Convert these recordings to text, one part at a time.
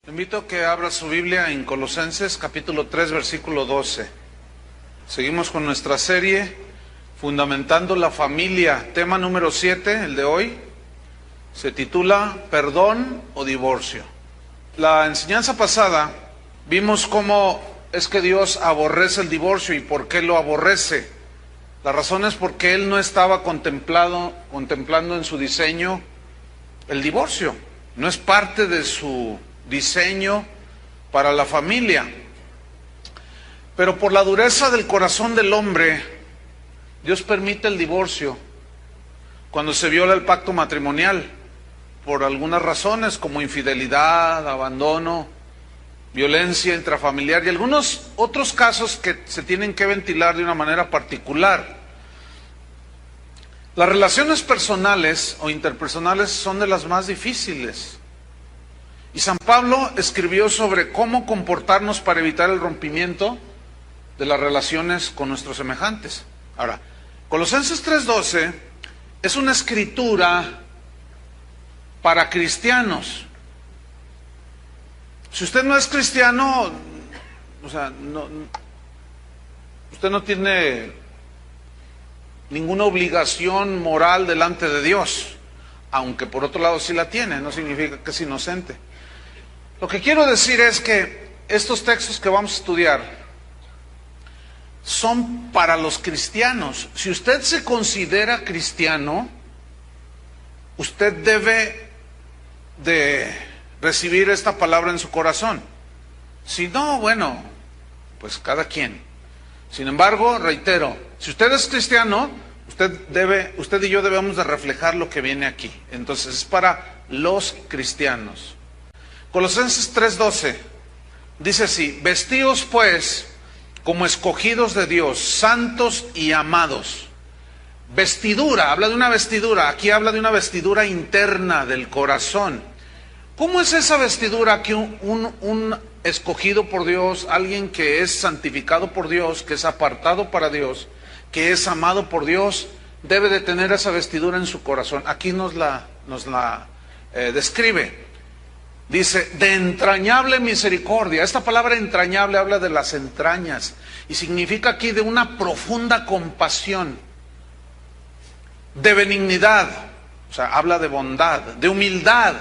Le invito a que abra su Biblia en Colosenses capítulo 3 versículo 12. Seguimos con nuestra serie Fundamentando la Familia, tema número 7, el de hoy, se titula Perdón o Divorcio. La enseñanza pasada vimos cómo es que Dios aborrece el divorcio y por qué lo aborrece. La razón es porque Él no estaba contemplando en su diseño el divorcio. No es parte de su diseño para la familia. Pero por la dureza del corazón del hombre, Dios permite el divorcio cuando se viola el pacto matrimonial, por algunas razones como infidelidad, abandono, violencia intrafamiliar y algunos otros casos que se tienen que ventilar de una manera particular. Las relaciones personales o interpersonales son de las más difíciles. Y San Pablo escribió sobre cómo comportarnos para evitar el rompimiento de las relaciones con nuestros semejantes. Ahora, Colosenses 3:12 es una escritura para cristianos. Si usted no es cristiano, usted no tiene ninguna obligación moral delante de Dios, aunque por otro lado sí la tiene, no significa que es inocente. Lo que quiero decir es que estos textos que vamos a estudiar son para los cristianos. Si usted se considera cristiano, usted debe de recibir esta palabra en su corazón. Si no, bueno, pues cada quien. Sin embargo, reitero, si usted es cristiano, usted y yo debemos de reflejar lo que viene aquí. Entonces es para los cristianos. Colosenses 3:12 dice así: vestíos pues como escogidos de Dios, santos y amados. Vestidura, habla de una vestidura, aquí habla de una vestidura interna del corazón. ¿Cómo es esa vestidura que un escogido por Dios, alguien que es santificado por Dios, que es apartado para Dios, que es amado por Dios, debe de tener esa vestidura en su corazón? Aquí nos la describe. Dice, de entrañable misericordia. Esta palabra entrañable habla de las entrañas y significa aquí de una profunda compasión, de benignidad, o sea, habla de bondad, de humildad.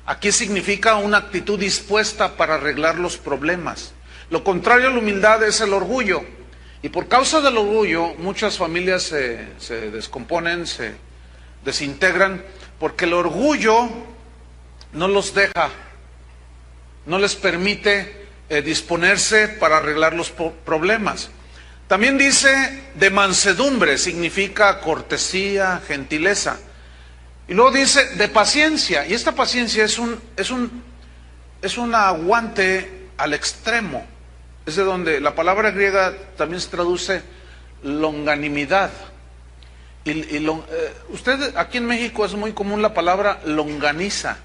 Aquí significa una actitud dispuesta para arreglar los problemas. Lo contrario a la humildad es el orgullo. Y por causa del orgullo, muchas familias se descomponen, se desintegran, porque el orgullo no los deja, no les permite disponerse para arreglar los problemas. También dice de mansedumbre, significa cortesía, gentileza. Y luego dice de paciencia, y esta paciencia es un aguante al extremo. Es de donde la palabra griega también se traduce longanimidad. Usted aquí en México es muy común la palabra longaniza.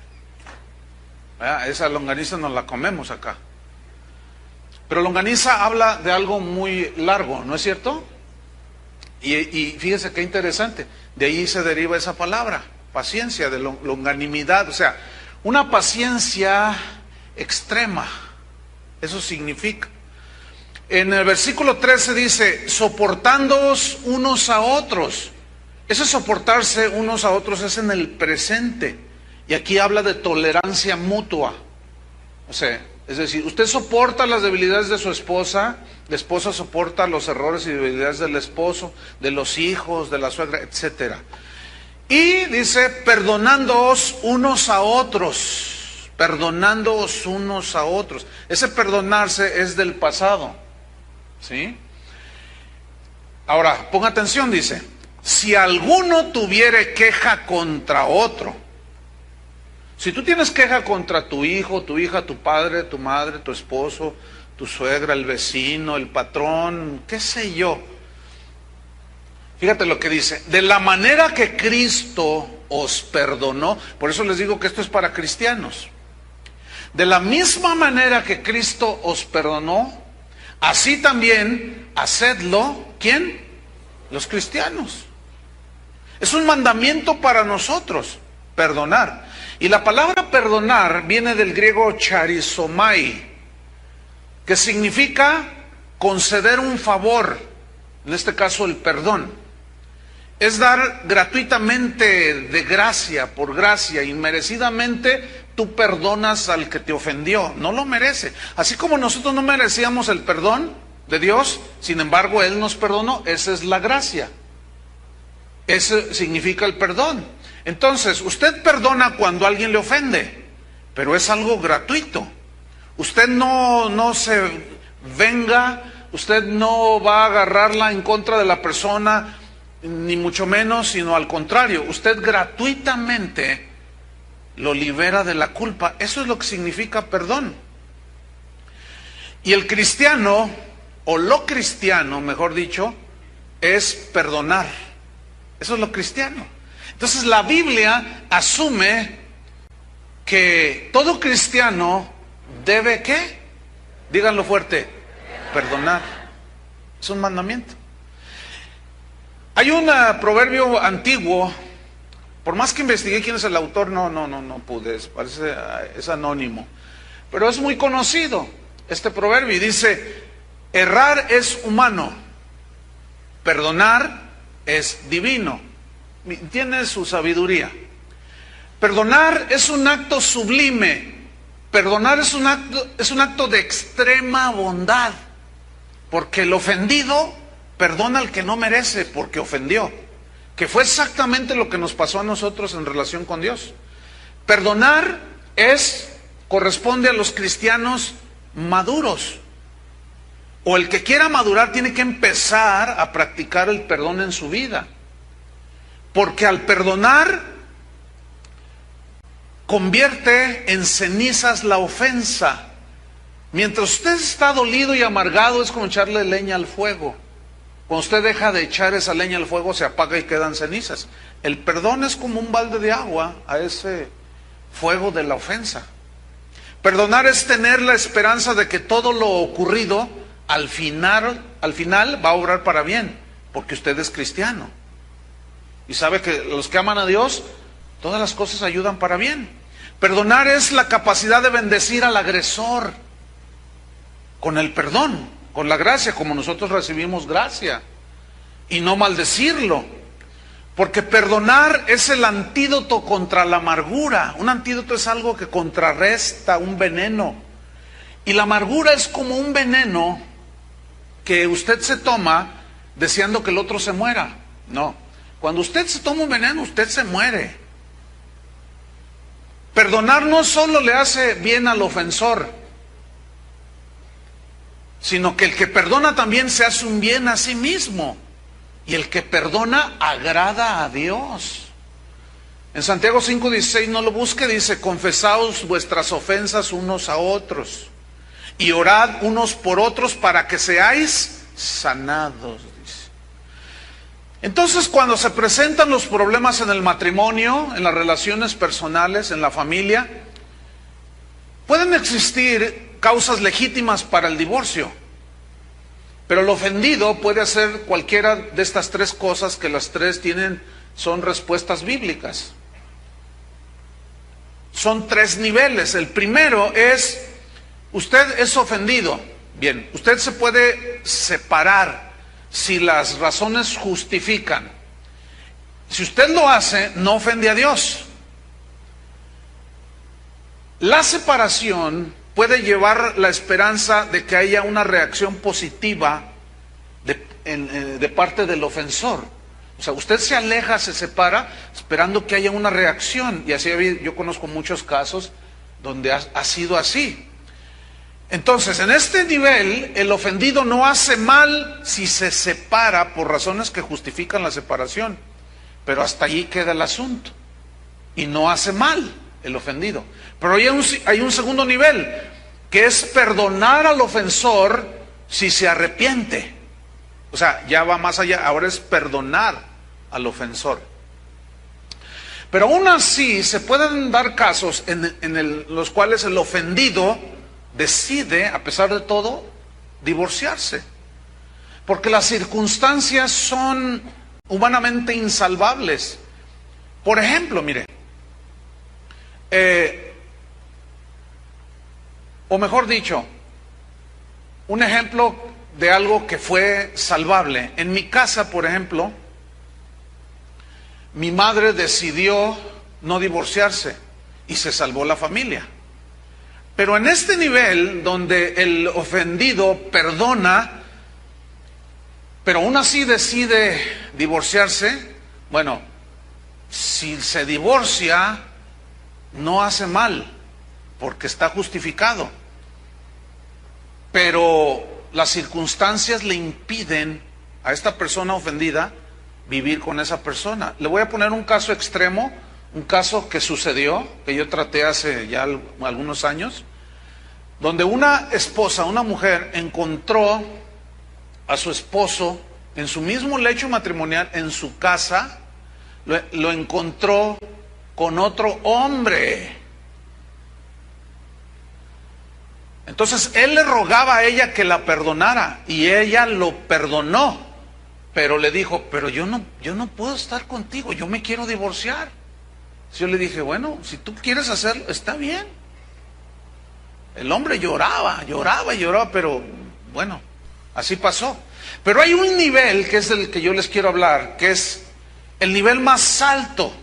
Esa longaniza nos la comemos acá. Pero longaniza habla de algo muy largo, ¿no es cierto? Y fíjese qué interesante, de ahí se deriva esa palabra, paciencia, de longanimidad, o sea, una paciencia extrema, eso significa. En el versículo 13 dice, soportándoos unos a otros. Ese soportarse unos a otros es en el presente. Y aquí habla de tolerancia mutua. O sea, es decir, usted soporta las debilidades de su esposa, la esposa soporta los errores y debilidades del esposo, de los hijos, de la suegra, etc. Y dice, perdonándoos unos a otros. Perdonándoos unos a otros. Ese perdonarse es del pasado. ¿Sí? Ahora, ponga atención, dice, si alguno tuviere queja contra otro. Si tú tienes queja contra tu hijo, tu hija, tu padre, tu madre, tu esposo, tu suegra, el vecino, el patrón, qué sé yo. Fíjate lo que dice, de la manera que Cristo os perdonó, por eso les digo que esto es para cristianos. De la misma manera que Cristo os perdonó, así también hacedlo, ¿quién? Los cristianos. Es un mandamiento para nosotros. perdonar. Y la palabra perdonar viene del griego charizomai, que significa conceder un favor, en este caso el perdón. Es dar gratuitamente, de gracia, por gracia, inmerecidamente, tú perdonas al que te ofendió, no lo merece. Así como nosotros no merecíamos el perdón de Dios, sin embargo Él nos perdonó, esa es la gracia. Eso significa el perdón. Entonces, usted perdona cuando alguien le ofende, pero es algo gratuito. Usted no se venga, usted no va a agarrarla en contra de la persona, ni mucho menos, sino al contrario, usted gratuitamente lo libera de la culpa. Eso es lo que significa perdón. Y el cristiano, o lo cristiano, mejor dicho, es perdonar. Eso es lo cristiano. Entonces la Biblia asume que todo cristiano debe, ¿qué? Díganlo fuerte, perdonar. Es un mandamiento. Hay un proverbio antiguo, por más que investigué quién es el autor, no pude, parece, es anónimo, pero es muy conocido este proverbio y dice: errar es humano, perdonar es divino. Tiene su sabiduría. Perdonar es un acto sublime, perdonar es un acto de extrema bondad, porque el ofendido perdona al que no merece porque ofendió, que fue exactamente lo que nos pasó a nosotros en relación con Dios. Perdonar corresponde a los cristianos maduros, o el que quiera madurar tiene que empezar a practicar el perdón en su vida, porque al perdonar convierte en cenizas la ofensa. Mientras usted está dolido y amargado, es como echarle leña al fuego. Cuando usted deja de echar esa leña al fuego, se apaga y quedan cenizas. El perdón es como un balde de agua a ese fuego de la ofensa. Perdonar es tener la esperanza de que todo lo ocurrido al final va a obrar para bien, porque usted es cristiano. Y sabe que los que aman a Dios, todas las cosas ayudan para bien. Perdonar es la capacidad de bendecir al agresor con el perdón, con la gracia, como nosotros recibimos gracia, y no maldecirlo, porque perdonar es el antídoto contra la amargura. Un antídoto es algo que contrarresta un veneno, y la amargura es como un veneno que usted se toma deseando que el otro se muera. No, cuando usted se toma un veneno, usted se muere. Perdonar no solo le hace bien al ofensor, sino que el que perdona también se hace un bien a sí mismo. Y el que perdona agrada a Dios. En Santiago 5:16, no lo busque, dice: confesaos vuestras ofensas unos a otros y orad unos por otros para que seáis sanados, dice. Entonces, cuando se presentan los problemas en el matrimonio, en las relaciones personales, en la familia, pueden existir causas legítimas para el divorcio, pero el ofendido puede hacer cualquiera de estas tres cosas, que las tres son respuestas bíblicas. Son tres niveles. El primero es: usted es ofendido. Bien, usted se puede separar si las razones justifican. Si usted lo hace, no ofende a Dios. La separación puede llevar la esperanza de que haya una reacción positiva de parte del ofensor. O sea, usted se aleja, se separa, esperando que haya una reacción. Y así yo conozco muchos casos donde ha sido así. Entonces, en este nivel, el ofendido no hace mal si se separa por razones que justifican la separación. Pero hasta allí queda el asunto. Y no hace mal el ofendido. Pero hay un segundo nivel, que es perdonar al ofensor si se arrepiente. O sea, ya va más allá, ahora es perdonar al ofensor. Pero aún así se pueden dar casos en los cuales el ofendido decide, a pesar de todo, divorciarse. Porque las circunstancias son humanamente insalvables. Por ejemplo, mire, O mejor dicho, un ejemplo de algo que fue salvable. En mi casa, por ejemplo, mi madre decidió no divorciarse y se salvó la familia. Pero en este nivel donde el ofendido perdona, pero aún así decide divorciarse, bueno, si se divorcia, no hace mal, porque está justificado. Pero las circunstancias le impiden a esta persona ofendida vivir con esa persona. Le voy a poner un caso extremo, un caso que sucedió, que yo traté hace ya algunos años, donde una esposa, una mujer, encontró a su esposo en su mismo lecho matrimonial, en su casa, lo encontró con otro hombre. Entonces él le rogaba a ella que la perdonara y ella lo perdonó, pero le dijo, pero yo no puedo estar contigo, yo me quiero divorciar. Yo le dije, bueno, si tú quieres hacerlo, está bien. El hombre lloraba, pero bueno, así pasó. Pero hay un nivel que es del que yo les quiero hablar, que es el nivel más alto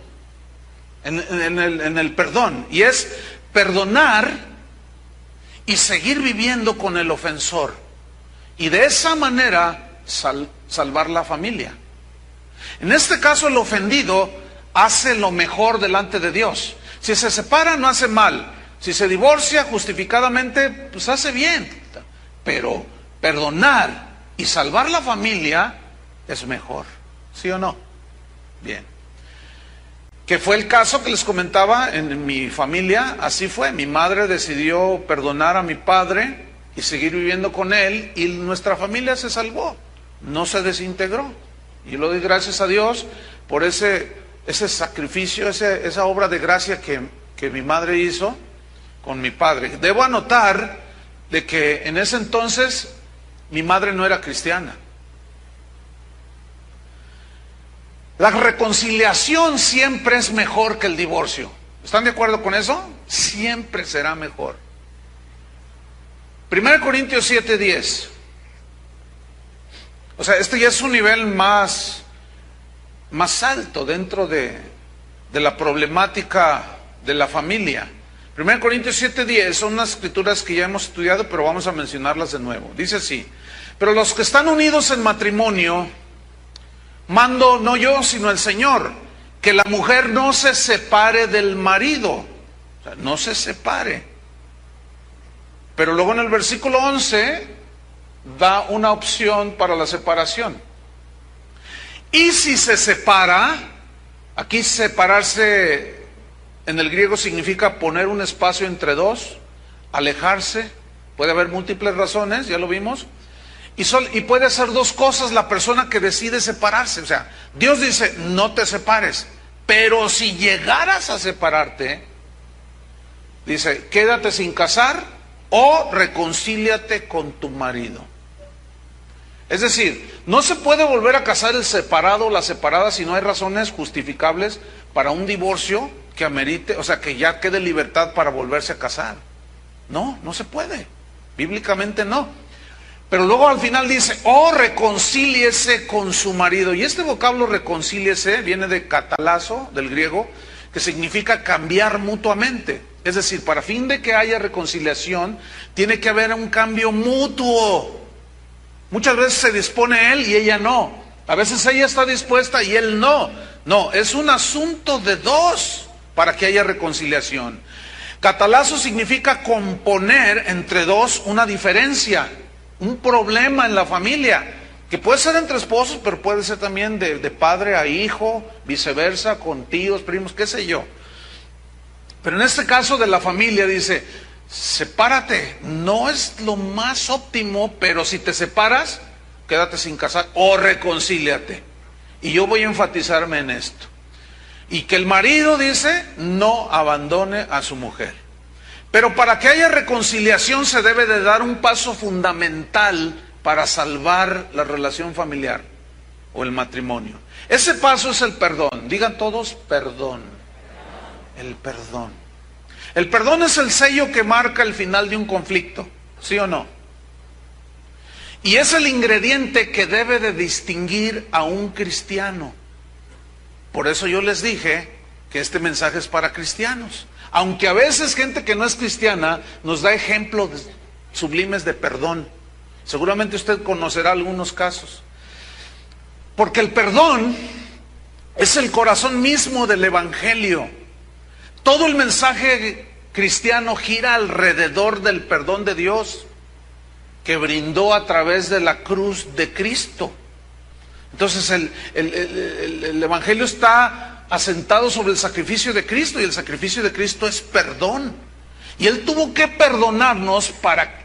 en el perdón, y es perdonar y seguir viviendo con el ofensor, y de esa manera salvar la familia. En este caso el ofendido hace lo mejor delante de Dios. Si se separa, no hace mal. Si se divorcia justificadamente, pues hace bien. Pero perdonar y salvar la familia es mejor, ¿sí o no? Bien. Que fue el caso que les comentaba en mi familia, así fue. Mi madre decidió perdonar a mi padre y seguir viviendo con él, y nuestra familia se salvó, no se desintegró. Y lo doy gracias a Dios por ese sacrificio, esa obra de gracia que mi madre hizo con mi padre. Debo anotar de que en ese entonces mi madre no era cristiana. La reconciliación siempre es mejor que el divorcio. ¿Están de acuerdo con eso? Siempre será mejor. 1 Corintios 7:10. O sea, este ya es un nivel más alto dentro de la problemática de la familia. 1 Corintios 7:10 son unas escrituras que ya hemos estudiado, pero vamos a mencionarlas de nuevo. Dice así: pero los que están unidos en matrimonio, mando no yo, sino el Señor, que la mujer no se separe del marido. O sea, no se separe. Pero luego en el versículo 11 da una opción para la separación. Y si se separa, aquí separarse en el griego significa poner un espacio entre dos, alejarse. Puede haber múltiples razones, ya lo vimos. Y puede hacer dos cosas la persona que decide separarse. O sea, Dios dice, no te separes. Pero si llegaras a separarte, dice, quédate sin casar o reconcíliate con tu marido. Es decir, no se puede volver a casar el separado o la separada si no hay razones justificables para un divorcio que amerite, o sea, que ya quede libertad para volverse a casar. No se puede. Bíblicamente no. Pero luego al final dice, reconcíliese con su marido. Y este vocablo reconcíliese viene de catalazo, del griego, que significa cambiar mutuamente. Es decir, para fin de que haya reconciliación, tiene que haber un cambio mutuo. Muchas veces se dispone él y ella no. A veces ella está dispuesta y él no. No, es un asunto de dos para que haya reconciliación. Catalazo significa componer entre dos una diferencia, un problema en la familia, que puede ser entre esposos, pero puede ser también de padre a hijo, viceversa, con tíos, primos, qué sé yo. Pero en este caso de la familia dice, sepárate, no es lo más óptimo, pero si te separas, quédate sin casar o reconcíliate. Y yo voy a enfatizarme en esto. Y que el marido dice, no abandone a su mujer. Pero para que haya reconciliación se debe de dar un paso fundamental para salvar la relación familiar o el matrimonio. Ese paso es el perdón. Digan todos, perdón. El perdón. El perdón es el sello que marca el final de un conflicto, ¿sí o no? Y es el ingrediente que debe de distinguir a un cristiano. Por eso yo les dije que este mensaje es para cristianos. Aunque a veces gente que no es cristiana nos da ejemplos sublimes de perdón. Seguramente usted conocerá algunos casos. Porque el perdón es el corazón mismo del Evangelio. Todo el mensaje cristiano gira alrededor del perdón de Dios que brindó a través de la cruz de Cristo. Entonces el Evangelio está asentado sobre el sacrificio de Cristo, y el sacrificio de Cristo es perdón. Y Él tuvo que perdonarnos para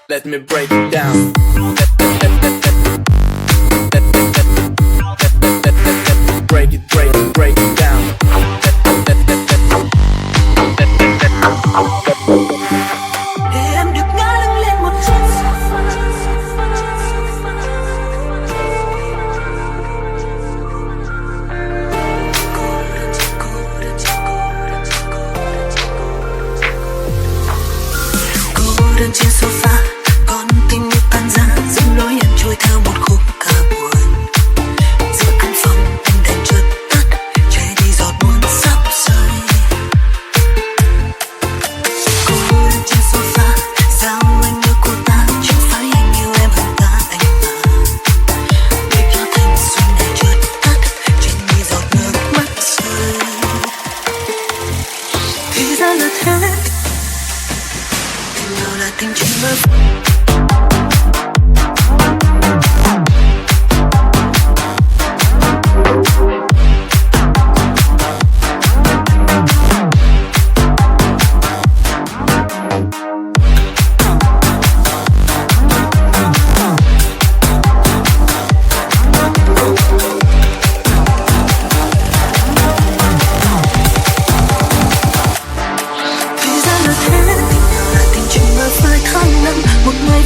Let me break it down. Break it down. Để em được ngã lưng lên một chút. Cô đơn trên sofa, con tim như tan rã, giống lối em trôi theo một khúc ca buồn. Giữa căn phòng ánh đèn chợt tắt, che đi giọt buồn sắp rơi. Cô đơn trên sofa, sao anh yêu cô ta, chẳng phải anh yêu em hơn cả anh mà. Để cho thanh xuân này chợt tắt, trên đi giọt nước mắt rơi. Thì ra là thế, tình nào là tình chỉ mơ. Thì ra là thế, tình nào là tình chỉ mơ phai tháng năm. Một ngày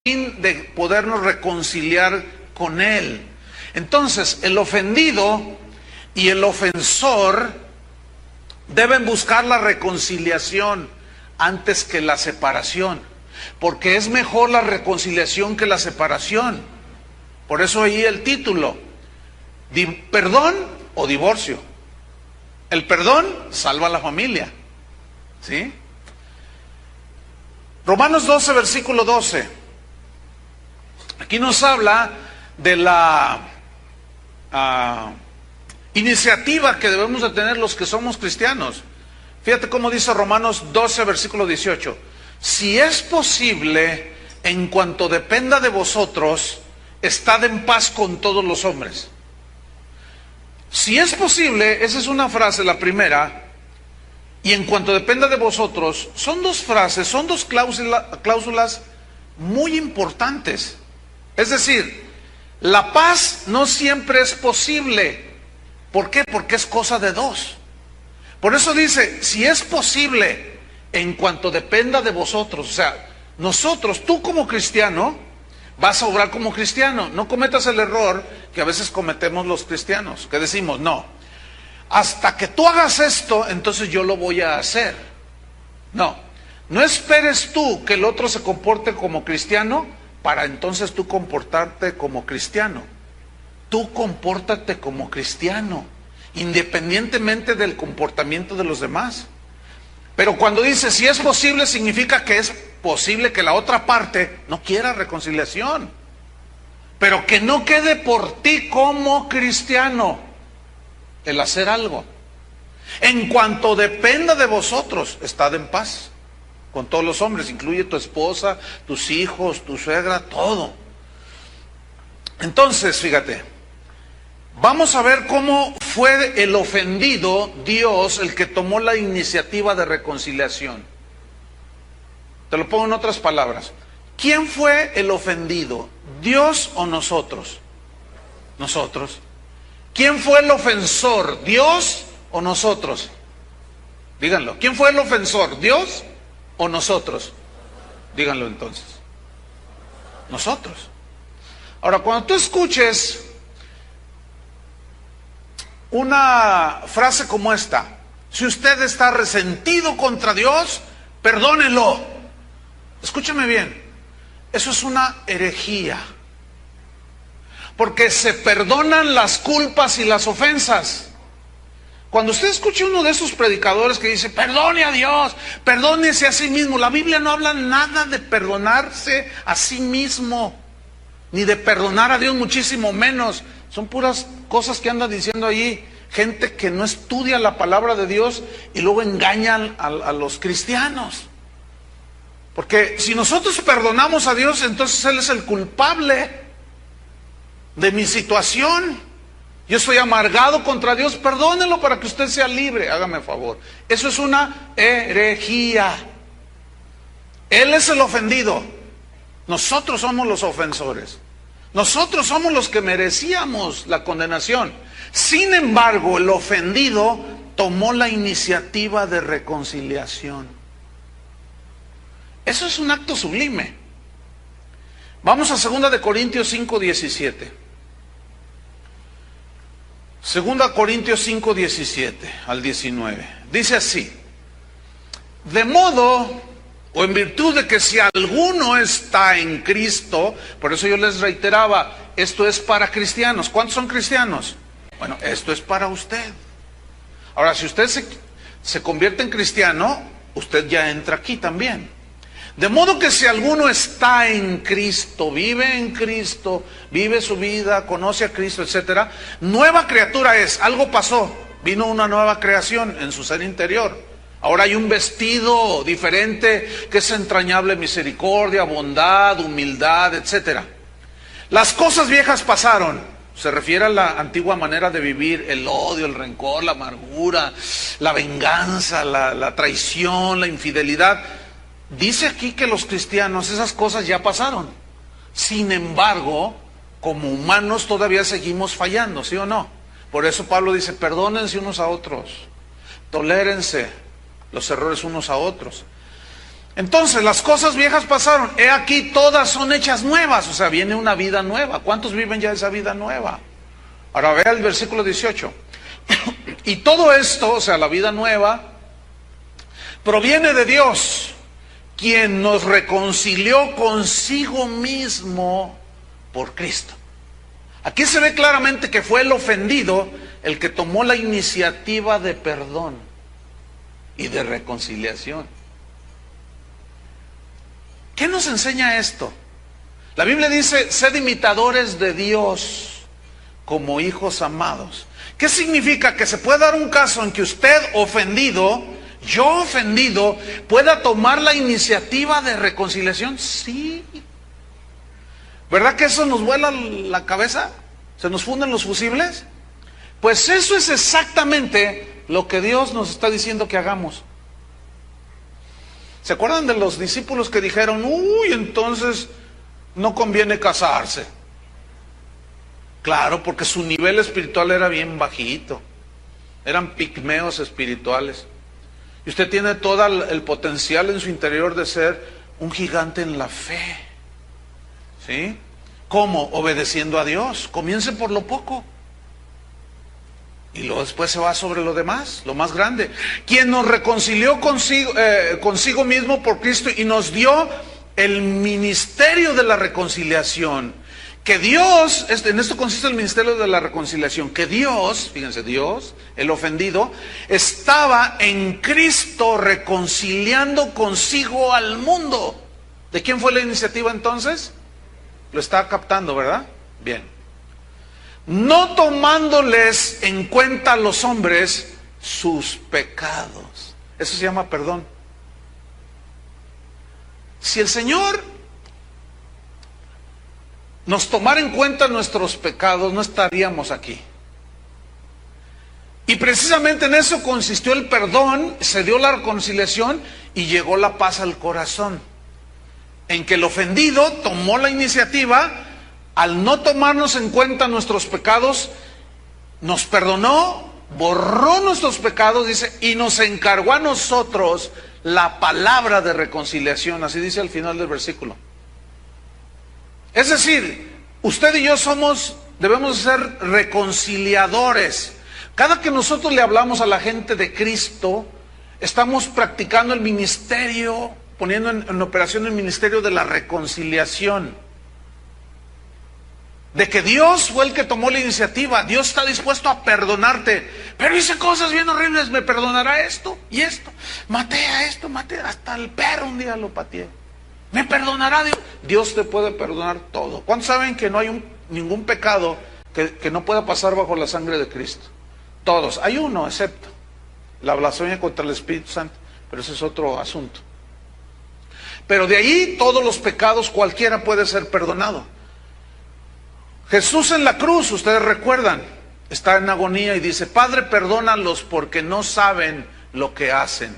fin de podernos reconciliar con Él. Entonces, el ofendido y el ofensor deben buscar la reconciliación antes que la separación, porque es mejor la reconciliación que la separación. Por eso ahí el título, perdón o divorcio. El perdón salva a la familia, ¿sí? Romanos 12, versículo 12. Aquí nos habla de la iniciativa que debemos de tener los que somos cristianos. Fíjate cómo dice Romanos 12, versículo 18. Si es posible, en cuanto dependa de vosotros, estad en paz con todos los hombres. Si es posible, esa es una frase, la primera, y en cuanto dependa de vosotros, son dos frases, son dos cláusulas muy importantes. Es decir, la paz no siempre es posible. ¿Por qué? Porque es cosa de dos. Por eso dice, si es posible, en cuanto dependa de vosotros. O sea, nosotros, tú como cristiano, vas a obrar como cristiano. No cometas el error que a veces cometemos los cristianos, que decimos, no, hasta que tú hagas esto, entonces yo lo voy a hacer. No, no esperes tú que el otro se comporte como cristiano para entonces tú comportarte como cristiano. Tú compórtate como cristiano, independientemente del comportamiento de los demás. Pero cuando dice si es posible, significa que es posible que la otra parte no quiera reconciliación, pero que no quede por ti como cristiano el hacer algo. En cuanto dependa de vosotros, estad en paz con todos los hombres, incluye tu esposa, tus hijos, tu suegra, todo. Entonces, fíjate, vamos a ver cómo fue el ofendido, Dios, el que tomó la iniciativa de reconciliación. Te lo pongo en otras palabras. ¿Quién fue el ofendido? ¿Dios o nosotros? Nosotros. ¿Quién fue el ofensor? ¿Dios o nosotros? Díganlo. ¿Quién fue el ofensor? ¿Dios o nosotros? Díganlo entonces. Nosotros. Ahora, cuando tú escuches una frase como esta, si usted está resentido contra Dios, perdónelo. Escúchame bien, eso es una herejía, porque se perdonan las culpas y las ofensas. Cuando usted escuche uno de esos predicadores que dice, perdone a Dios, perdónese a sí mismo, la Biblia no habla nada de perdonarse a sí mismo, ni de perdonar a Dios, muchísimo menos. Son puras cosas que anda diciendo ahí gente que no estudia la palabra de Dios y luego engañan a los cristianos. Porque si nosotros perdonamos a Dios, entonces Él es el culpable de mi situación. Yo estoy amargado contra Dios, perdónelo para que usted sea libre, hágame favor. Eso es una herejía. Él es el ofendido, nosotros somos los ofensores. Nosotros somos los que merecíamos la condenación. Sin embargo, el ofendido tomó la iniciativa de reconciliación. Eso es un acto sublime. Vamos a 2 Corintios 5, 17. 2 Corintios 5, 17 al 19. Dice así: de modo, o en virtud de que si alguno está en Cristo, por eso yo les reiteraba, esto es para cristianos. ¿Cuántos son cristianos? Bueno, esto es para usted. Ahora, si usted se convierte en cristiano, usted ya entra aquí también. De modo que si alguno está en Cristo, vive su vida, conoce a Cristo, etcétera, nueva criatura es. Algo pasó, vino una nueva creación en su ser interior. Ahora hay un vestido diferente que es entrañable misericordia, bondad, humildad, etcétera. Las cosas viejas pasaron. Se refiere a la antigua manera de vivir, el odio, el rencor, la amargura, la venganza, la traición, la infidelidad. Dice aquí que los cristianos, esas cosas ya pasaron. Sin embargo, como humanos todavía seguimos fallando, ¿sí o no? Por eso Pablo dice, perdónense unos a otros, tolérense los errores unos a otros. Entonces las cosas viejas pasaron, he aquí todas son hechas nuevas, o sea, viene una vida nueva. ¿Cuántos viven ya esa vida nueva? Ahora vea el versículo 18. Y todo esto, o sea, la vida nueva, proviene de Dios, quien nos reconcilió consigo mismo por Cristo. Aquí se ve claramente que fue el ofendido el que tomó la iniciativa de perdón y de reconciliación. ¿Qué nos enseña esto? La Biblia dice, sed imitadores de Dios como hijos amados. ¿Qué significa? Que se puede dar un caso en que usted ofendido, yo ofendido, pueda tomar la iniciativa de reconciliación. Sí. ¿Verdad que eso nos vuela la cabeza? ¿Se nos funden los fusibles? Pues eso es exactamente lo que Dios nos está diciendo que hagamos. ¿Se acuerdan de los discípulos que dijeron, uy, entonces no conviene casarse? Claro, porque su nivel espiritual era bien bajito. Eran pigmeos espirituales. Y usted tiene todo el potencial en su interior de ser un gigante en la fe. ¿Sí? ¿Cómo? Obedeciendo a Dios. Comience por lo poco. Y luego después se va sobre lo demás, lo más grande. Quien nos reconcilió consigo mismo por Cristo y nos dio el ministerio de la reconciliación. Que Dios, en esto consiste el ministerio de la reconciliación, que Dios, fíjense, Dios, el ofendido, estaba en Cristo reconciliando consigo al mundo. ¿De quién fue la iniciativa entonces? Lo está captando, ¿verdad? Bien. No tomándoles en cuenta a los hombres sus pecados. Eso se llama perdón. Si el Señor nos tomara en cuenta nuestros pecados, no estaríamos aquí. Y precisamente en eso consistió el perdón, se dio la reconciliación y llegó la paz al corazón. En que el ofendido tomó la iniciativa, al no tomarnos en cuenta nuestros pecados, nos perdonó, borró nuestros pecados, dice, y nos encargó a nosotros la palabra de reconciliación. Así dice al final del versículo. Es decir, usted y yo debemos ser reconciliadores. Cada que nosotros le hablamos a la gente de Cristo, estamos practicando el ministerio, poniendo en operación el ministerio de la reconciliación. De que Dios fue el que tomó la iniciativa. Dios está dispuesto a perdonarte. Pero hice cosas bien horribles. ¿Me perdonará esto y esto? Maté a esto, hasta el perro un día lo pateé. ¿Me perdonará Dios? Dios te puede perdonar todo. ¿Cuántos saben que no hay ningún pecado que no pueda pasar bajo la sangre de Cristo? Todos. Hay uno, excepto la blasfemia contra el Espíritu Santo. Pero ese es otro asunto. Pero de ahí todos los pecados, cualquiera puede ser perdonado. Jesús en la cruz, ustedes recuerdan, está en agonía y dice, Padre, perdónalos porque no saben lo que hacen.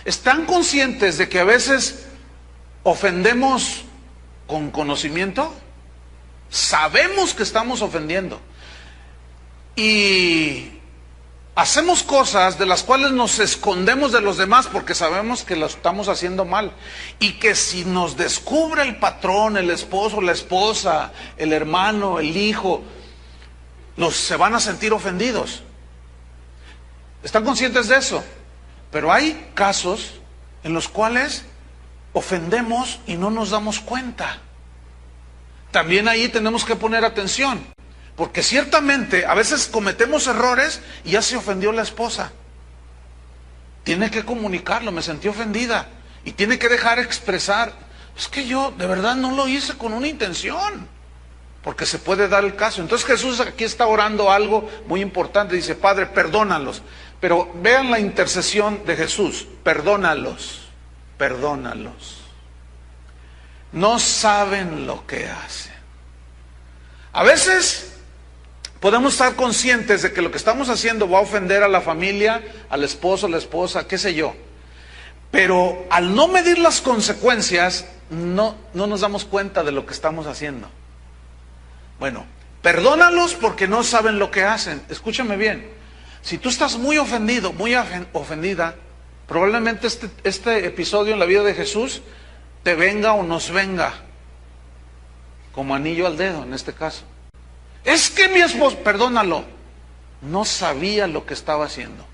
¿Están conscientes de que a veces ofendemos con conocimiento? Sabemos que estamos ofendiendo. Y hacemos cosas de las cuales nos escondemos de los demás porque sabemos que lo estamos haciendo mal. Y que si nos descubre el patrón, el esposo, la esposa, el hermano, el hijo, se van a sentir ofendidos. ¿Están conscientes de eso? Pero hay casos en los cuales ofendemos y no nos damos cuenta. También ahí tenemos que poner atención. Porque ciertamente a veces cometemos errores y ya se ofendió la esposa. Tiene que comunicarlo, me sentí ofendida. Y tiene que dejar expresar. Es que yo de verdad no lo hice con una intención. Porque se puede dar el caso. Entonces Jesús aquí está orando algo muy importante. Dice, Padre, perdónalos. Pero vean la intercesión de Jesús. Perdónalos, perdónalos. No saben lo que hacen. A veces podemos estar conscientes de que lo que estamos haciendo va a ofender a la familia, al esposo, a la esposa, qué sé yo. Pero al no medir las consecuencias, no nos damos cuenta de lo que estamos haciendo. Bueno, perdónalos porque no saben lo que hacen. Escúchame bien. Si tú estás muy ofendido, muy ofendida, Probablemente este episodio en la vida de Jesús te venga o nos venga como anillo al dedo en este caso. Es que mi esposo, perdónalo, no sabía lo que estaba haciendo.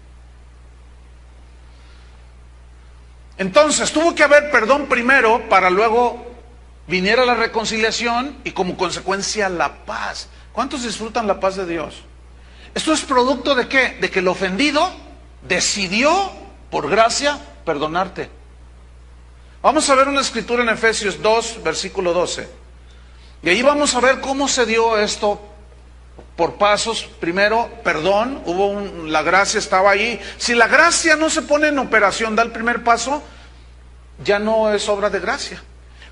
Entonces tuvo que haber perdón primero para luego viniera la reconciliación y como consecuencia la paz. ¿Cuántos disfrutan la paz de Dios? Esto es producto de ¿qué? De que el ofendido decidió por gracia perdonarte. Vamos a ver una escritura en Efesios 2, versículo 12. Y ahí vamos a ver cómo se dio esto por pasos. Primero, perdón, la gracia estaba ahí. Si la gracia no se pone en operación, da el primer paso, ya no es obra de gracia.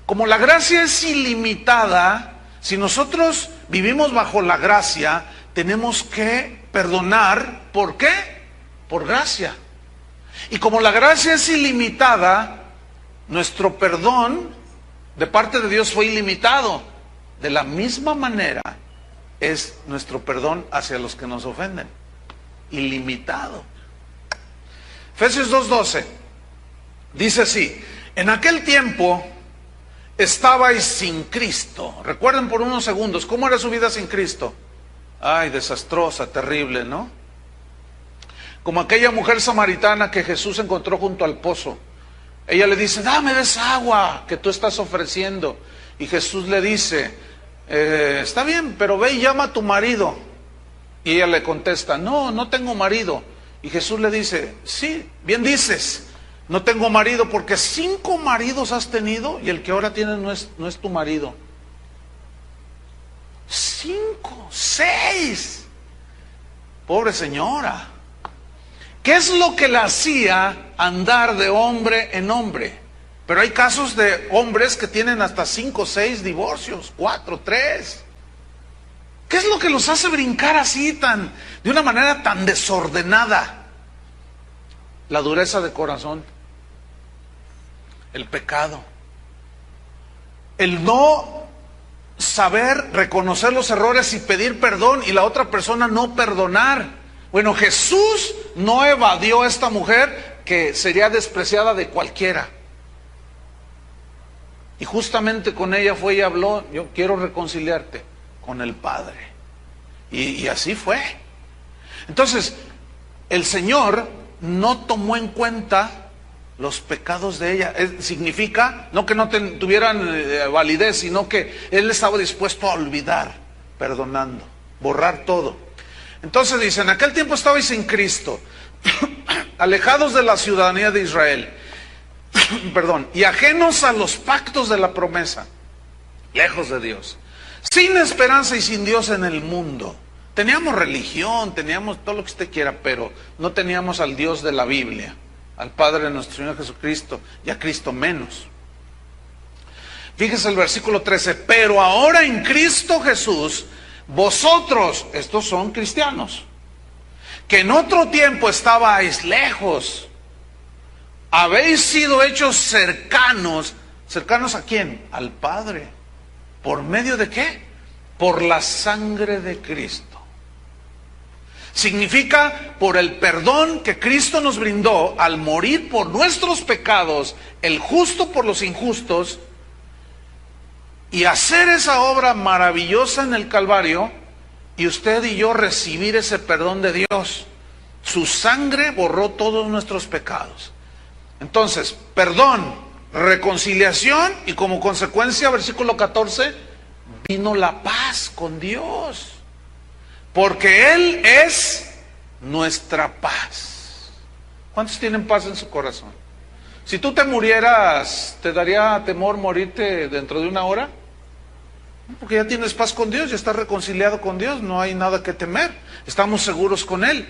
Como la gracia es ilimitada, si nosotros vivimos bajo la gracia, tenemos que perdonar. ¿Por qué? Por gracia. Y como la gracia es ilimitada, nuestro perdón de parte de Dios fue ilimitado. De la misma manera es nuestro perdón hacia los que nos ofenden. Ilimitado. Efesios 2:12 dice así: en aquel tiempo estabais sin Cristo. Recuerden por unos segundos, ¿cómo era su vida sin Cristo? Ay, desastrosa, terrible, ¿no? Como aquella mujer samaritana que Jesús encontró junto al pozo. Ella le dice, dame de esa agua que tú estás ofreciendo. Y Jesús le dice, está bien, pero ve y llama a tu marido. Y ella le contesta, no, no tengo marido. Y Jesús le dice, sí, bien dices, no tengo marido porque 5 maridos has tenido y el que ahora tienes no es tu marido. 5, 6. Pobre señora. ¿Qué es lo que la hacía andar de hombre en hombre? Pero hay casos de hombres que tienen hasta 5, 6 divorcios, 4, 3. ¿Qué es lo que los hace brincar así de una manera tan desordenada? La dureza de corazón, el pecado, el no saber reconocer los errores y pedir perdón y la otra persona no perdonar. Bueno, Jesús no evadió a esta mujer que sería despreciada de cualquiera. Y justamente con ella fue y habló, yo quiero reconciliarte con el Padre. Y así fue. Entonces, el Señor no tomó en cuenta los pecados de ella. Significa, no que no tuvieran validez, sino que Él estaba dispuesto a olvidar, perdonando, borrar todo. Entonces dice, en aquel tiempo estabais sin Cristo, alejados de la ciudadanía de Israel, perdón, y ajenos a los pactos de la promesa, lejos de Dios, sin esperanza y sin Dios en el mundo. Teníamos religión, teníamos todo lo que usted quiera, pero no teníamos al Dios de la Biblia, al Padre de nuestro Señor Jesucristo, y a Cristo menos. Fíjese el versículo 13, pero ahora en Cristo Jesús, vosotros, estos son cristianos, que en otro tiempo estabais lejos, habéis sido hechos cercanos. ¿Cercanos a quién? Al Padre. ¿Por medio de qué? Por la sangre de Cristo. Significa por el perdón que Cristo nos brindó al morir por nuestros pecados, el justo por los injustos, y hacer esa obra maravillosa en el Calvario, y usted y yo recibir ese perdón de Dios. Su sangre borró todos nuestros pecados. Entonces, perdón, reconciliación, y como consecuencia, versículo 14, vino la paz con Dios. Porque Él es nuestra paz. ¿Cuántos tienen paz en su corazón? Si tú te murieras, ¿te daría temor morirte dentro de una hora? Porque ya tienes paz con Dios, ya estás reconciliado con Dios, no hay nada que temer, estamos seguros con Él.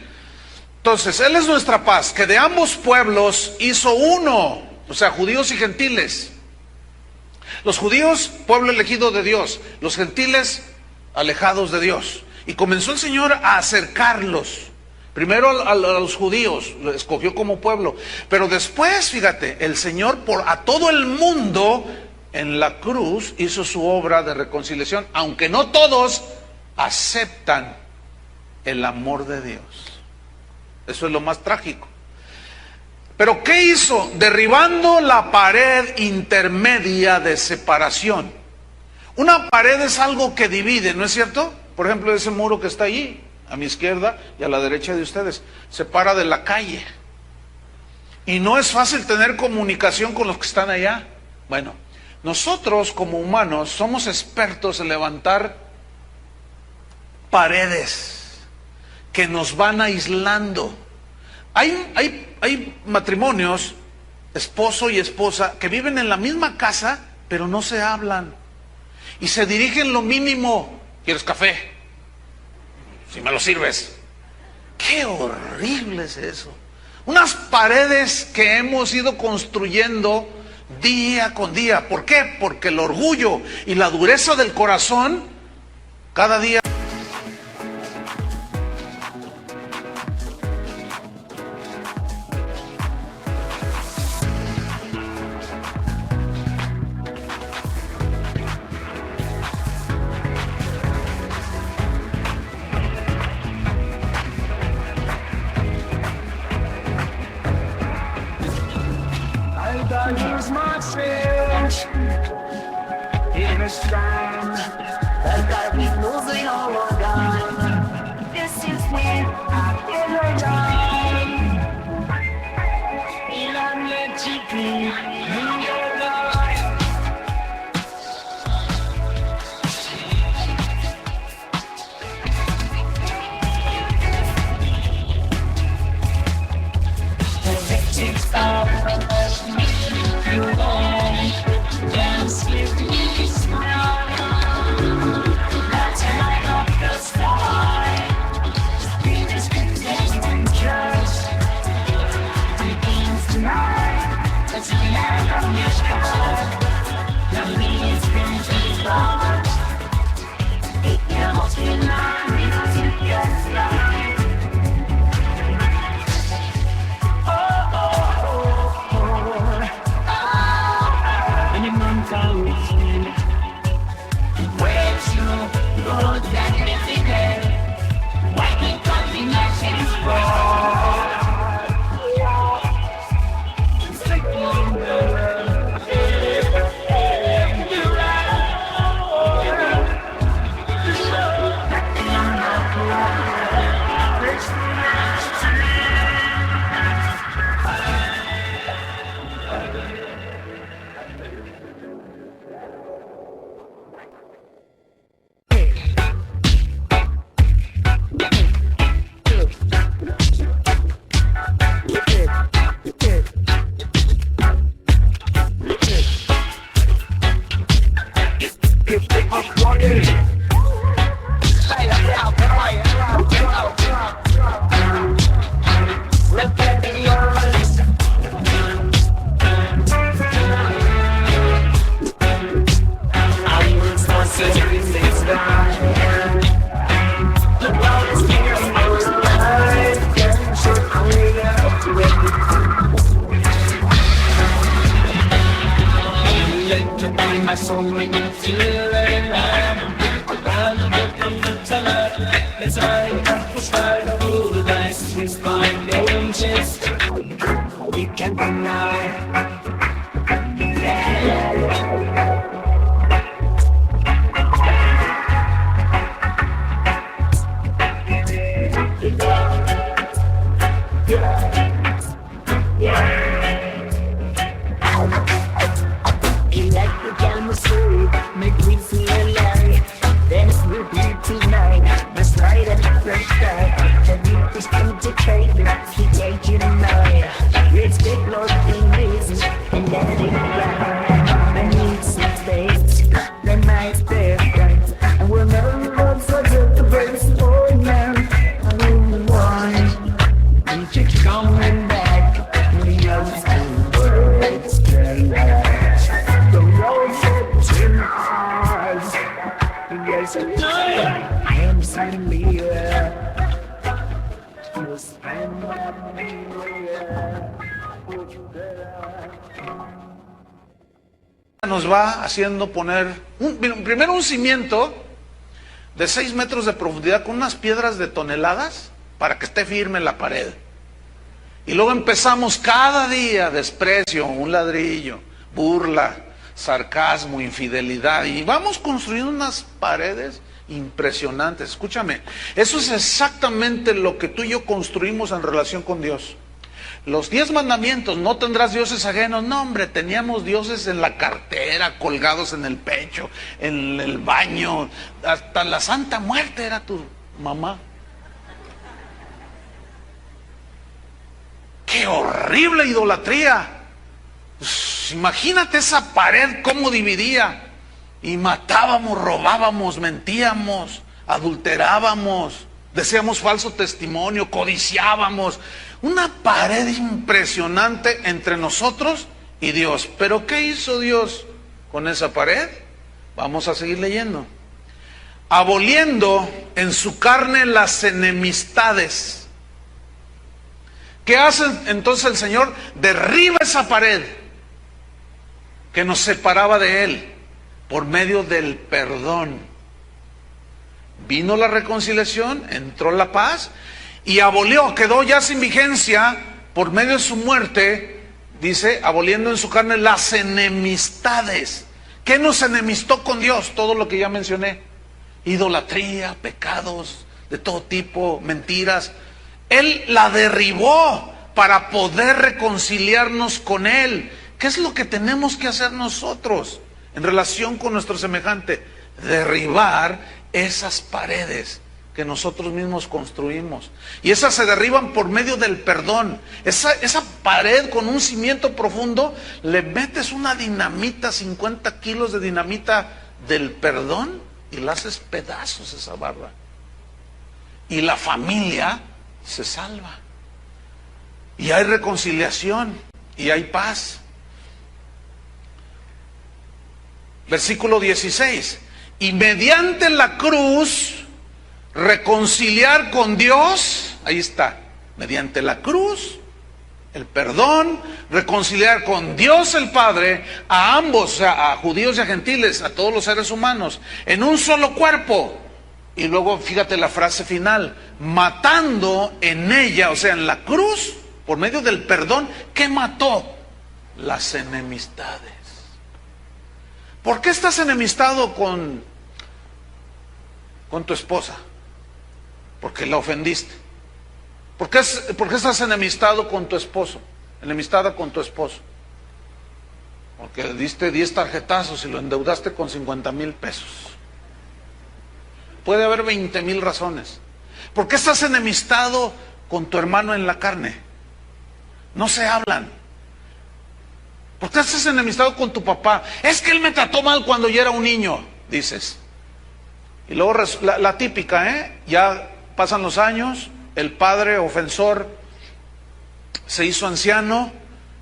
Entonces, Él es nuestra paz, que de ambos pueblos hizo uno, o sea, judíos y gentiles. Los judíos, pueblo elegido de Dios, los gentiles, alejados de Dios. Y comenzó el Señor a acercarlos. Primero a los judíos, los escogió como pueblo. Pero después, fíjate, el Señor a todo el mundo en la cruz hizo su obra de reconciliación. Aunque no todos aceptan el amor de Dios. Eso es lo más trágico. Pero ¿qué hizo? Derribando la pared intermedia de separación. Una pared es algo que divide, ¿no es cierto? Por ejemplo, ese muro que está allí, a mi izquierda y a la derecha de ustedes, separa de la calle. Y no es fácil tener comunicación con los que están allá. Bueno, nosotros como humanos somos expertos en levantar paredes que nos van aislando. Hay matrimonios, esposo y esposa, que viven en la misma casa, pero no se hablan. Y se dirigen lo mínimo. ¿Quieres café? Si me lo sirves. ¡Qué horrible es eso! Unas paredes que hemos ido construyendo día con día. ¿Por qué? Porque el orgullo y la dureza del corazón cada día... Use my speech in a strand, and I be losing all of time. This is me, in a time, in a magic in your life. The victims of dance with me, smile. That's the light of the sky. Speed is consistent, just begins tonight. That's the light of your sky. The meaning's been too far. It can be not to get fly. My soul when you feel it. Let's start a roll the dice with fine angels. We can't deny. Make me feel alive. Then it will be tonight. Let's light up the sky. The beat is concentrated. Keep taking a night. Let's get lost in reason and let it ride. I need some space. The night's different, and we'll never love such a verse for now. I don't want. We keep coming back. We understand words can last. The road's open eyes. Yes, I am suddenly you spend me nos va haciendo poner primero un cimiento de 6 metros de profundidad con unas piedras de toneladas para que esté firme la pared. Y luego empezamos cada día: desprecio, un ladrillo, burla, sarcasmo, infidelidad. Y vamos construyendo unas paredes impresionantes. Escúchame, eso es exactamente lo que tú y yo construimos en relación con Dios. Los 10 mandamientos: no tendrás dioses ajenos. No, hombre, teníamos dioses en la cartera, colgados en el pecho, en el baño. Hasta la Santa Muerte era tu mamá. ¡Qué horrible idolatría! Pues, imagínate esa pared cómo dividía. Y matábamos, robábamos, mentíamos, adulterábamos, decíamos falso testimonio, codiciábamos. Una pared impresionante entre nosotros y Dios. ¿Pero qué hizo Dios con esa pared? Vamos a seguir leyendo. Aboliendo en su carne las enemistades. ¿Qué hace entonces el Señor? Derriba esa pared que nos separaba de Él por medio del perdón. Vino la reconciliación, entró la paz y abolió, quedó ya sin vigencia por medio de su muerte, dice, aboliendo en su carne las enemistades. ¿Qué nos enemistó con Dios? Todo lo que ya mencioné: idolatría, pecados de todo tipo, mentiras. Él la derribó para poder reconciliarnos con Él. ¿Qué es lo que tenemos que hacer nosotros en relación con nuestro semejante? Derribar esas paredes que nosotros mismos construimos. Y esas se derriban por medio del perdón. Esa pared con un cimiento profundo, le metes una dinamita, 50 kilos de dinamita del perdón, y la haces pedazos esa barra. Y la familia se salva. Y hay reconciliación y hay paz. Versículo 16. Y mediante la cruz reconciliar con Dios. Ahí está. Mediante la cruz, el perdón, reconciliar con Dios el Padre a ambos, o sea, a judíos y a gentiles, a todos los seres humanos, en un solo cuerpo. Y luego fíjate la frase final: matando en ella, o sea, en la cruz, por medio del perdón, ¿qué mató? Las enemistades. ¿Por qué estás enemistado con tu esposa? Porque la ofendiste. ¿Por qué estás enemistado con tu esposo? Enemistada con tu esposo. Porque le diste 10 tarjetazos y lo endeudaste con 50,000 pesos. Puede haber 20,000 razones. ¿Por qué estás enemistado con tu hermano en la carne? No se hablan. ¿Por qué estás enemistado con tu papá? Es que él me trató mal cuando yo era un niño, dices. Y luego la típica, ya pasan los años, el padre ofensor se hizo anciano,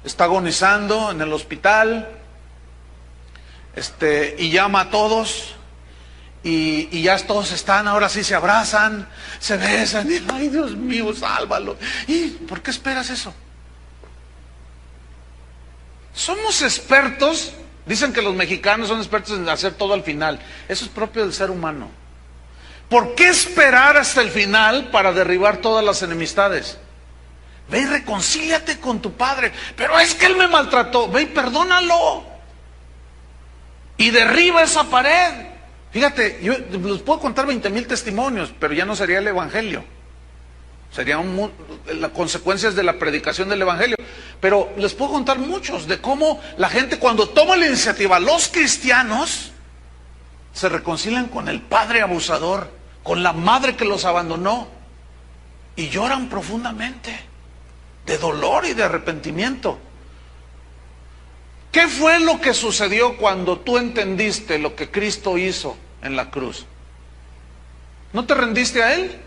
está agonizando en el hospital, y llama a todos. Y ya todos están, ahora sí se abrazan, se besan, y ay, Dios mío, sálvalo. ¿Y por qué esperas eso? Somos expertos, dicen que los mexicanos son expertos en hacer todo al final. Eso es propio del ser humano. ¿Por qué esperar hasta el final para derribar todas las enemistades? Ve y reconcíliate con tu padre. Pero es que él me maltrató. Ve y perdónalo. Y derriba esa pared. Fíjate, yo les puedo contar 20,000 testimonios, pero ya no sería el evangelio. Serían las consecuencias de la predicación del evangelio. Pero les puedo contar muchos de cómo la gente, cuando toma la iniciativa, los cristianos se reconcilian con el padre abusador, con la madre que los abandonó, y lloran profundamente de dolor y de arrepentimiento. ¿Qué fue lo que sucedió cuando tú entendiste lo que Cristo hizo en la cruz? ¿No te rendiste a Él?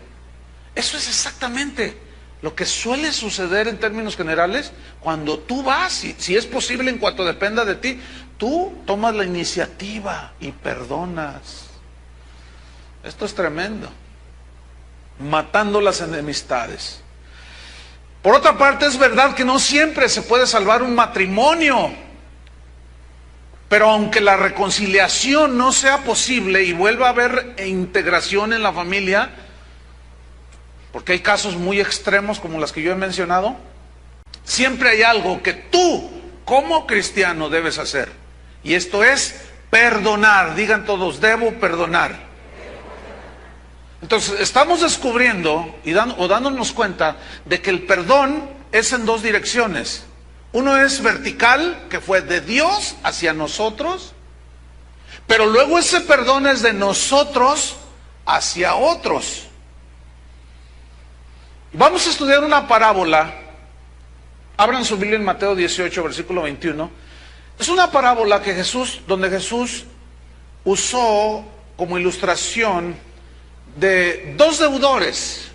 Eso es exactamente lo que suele suceder en términos generales cuando tú vas, si es posible, en cuanto dependa de ti, tú tomas la iniciativa y perdonas. Esto es tremendo. Matando las enemistades. Por otra parte, es verdad que no siempre se puede salvar un matrimonio. Pero aunque la reconciliación no sea posible y vuelva a haber integración en la familia, porque hay casos muy extremos como las que yo he mencionado, siempre hay algo que tú, como cristiano, debes hacer. Y esto es perdonar. Digan todos, debo perdonar. Entonces, estamos descubriendo o dándonos cuenta de que el perdón es en dos direcciones. Uno es vertical, que fue de Dios hacia nosotros, pero luego ese perdón es de nosotros hacia otros. Vamos a estudiar una parábola. Abran su Biblia en Mateo 18, versículo 21. Es una parábola donde Jesús usó como ilustración de dos deudores.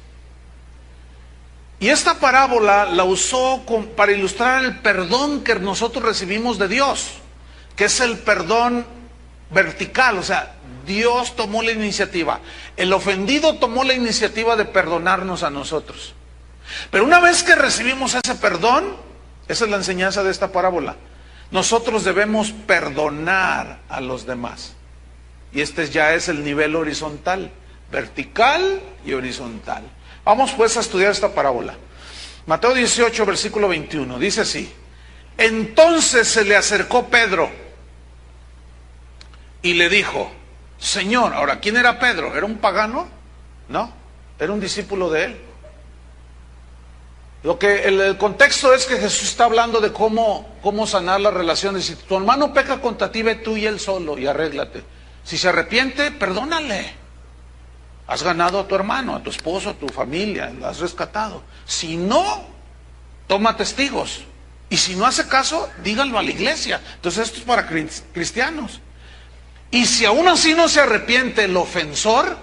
Y esta parábola la usó para ilustrar el perdón que nosotros recibimos de Dios, que es el perdón vertical, o sea, Dios tomó la iniciativa. El ofendido tomó la iniciativa de perdonarnos a nosotros. Pero una vez que recibimos ese perdón, esa es la enseñanza de esta parábola, nosotros debemos perdonar a los demás. Y este ya es el nivel horizontal, vertical y horizontal. Vamos pues a estudiar esta parábola. Mateo 18, versículo 21, dice así: entonces se le acercó Pedro y le dijo, Señor. Ahora, ¿quién era Pedro? ¿Era un pagano? No, era un discípulo de él. El contexto es que Jesús está hablando de cómo sanar las relaciones. Si tu hermano peca contra ti, ve tú y él solo y arréglate. Si se arrepiente, perdónale. Has ganado a tu hermano, a tu esposo, a tu familia, lo has rescatado. Si no, toma testigos. Y si no hace caso, díganlo a la iglesia. Entonces esto es para cristianos. Y si aún así no se arrepiente el ofensor,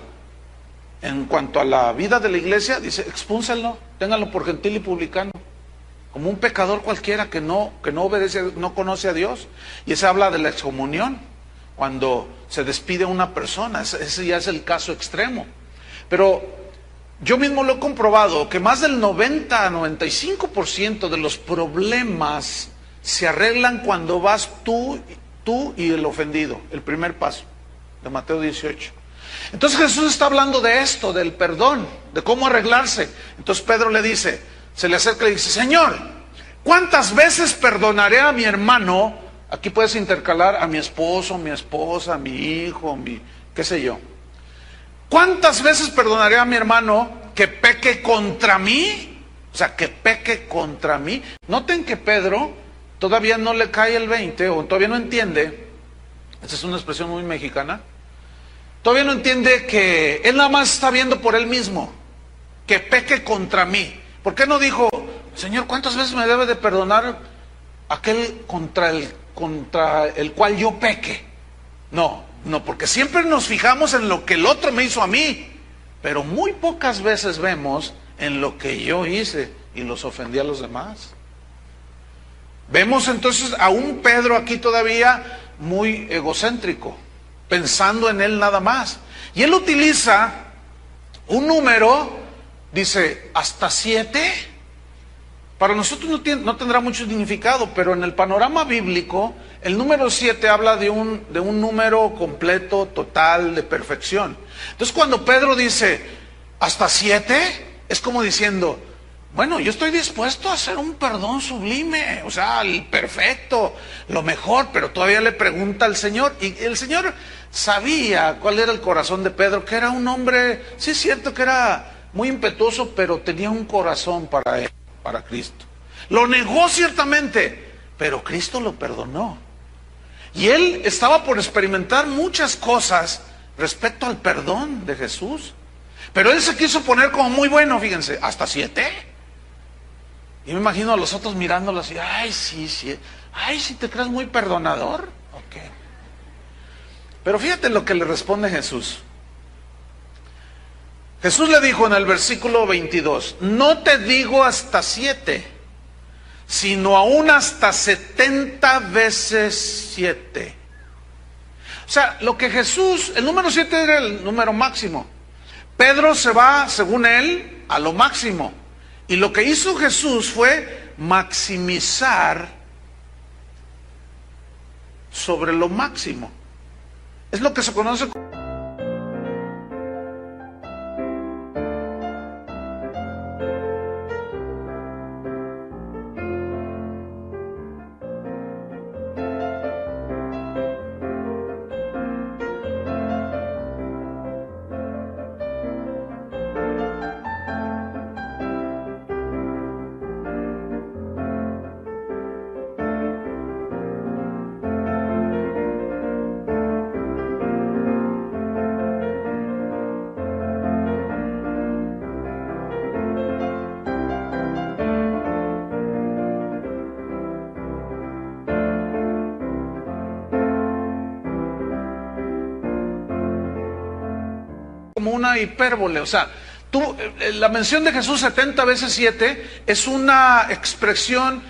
en cuanto a la vida de la iglesia, dice, expúlsenlo, ténganlo por gentil y publicano, como un pecador cualquiera que no obedece, no conoce a Dios. Y ese habla de la excomunión, cuando se despide a una persona. Ese ya es el caso extremo. Pero yo mismo lo he comprobado, que más del 90 a 95% de los problemas se arreglan cuando vas tú y el ofendido. El primer paso de Mateo 18. Entonces Jesús está hablando de esto, del perdón, de cómo arreglarse. Entonces Pedro le dice, se le acerca y le dice, Señor, ¿cuántas veces perdonaré a mi hermano? Aquí puedes intercalar a mi esposo, mi esposa, mi hijo, qué sé yo. ¿Cuántas veces perdonaré a mi hermano que peque contra mí? O sea, que peque contra mí. Noten que Pedro todavía no le cae el 20, o todavía no entiende, esa es una expresión muy mexicana, todavía no entiende que él nada más está viendo por él mismo, que peque contra mí. ¿Por qué no dijo, Señor, cuántas veces me debe de perdonar aquel contra el cual yo peque? No, porque siempre nos fijamos en lo que el otro me hizo a mí, pero muy pocas veces vemos en lo que yo hice y los ofendí a los demás. Vemos entonces a un Pedro aquí todavía muy egocéntrico, pensando en él nada más. Y él utiliza un número, dice, hasta 7. Para nosotros no tendrá mucho significado, pero en el panorama bíblico, el número 7 habla de un número completo, total, de perfección. Entonces cuando Pedro dice, hasta 7, es como diciendo, bueno, yo estoy dispuesto a hacer un perdón sublime, o sea, el perfecto, lo mejor, pero todavía le pregunta al Señor. Y el Señor sabía cuál era el corazón de Pedro, que era un hombre, sí es cierto que era muy impetuoso, pero tenía un corazón para él, para Cristo. Lo negó ciertamente, pero Cristo lo perdonó. Y él estaba por experimentar muchas cosas respecto al perdón de Jesús. Pero él se quiso poner como muy bueno, fíjense, hasta 7. Y me imagino a los otros mirándolo así, ay, sí, ay, si te crees muy perdonador. Ok. Pero fíjate lo que le responde Jesús. Jesús le dijo en el versículo 22, no te digo hasta 7, sino aún hasta 70 veces 7. O sea, lo que Jesús, el número 7 era el número máximo. Pedro se va, según él, a lo máximo. Y lo que hizo Jesús fue maximizar sobre lo máximo. Es lo que se conoce como como una hipérbole. O sea, la mención de Jesús 70 veces 7 es una expresión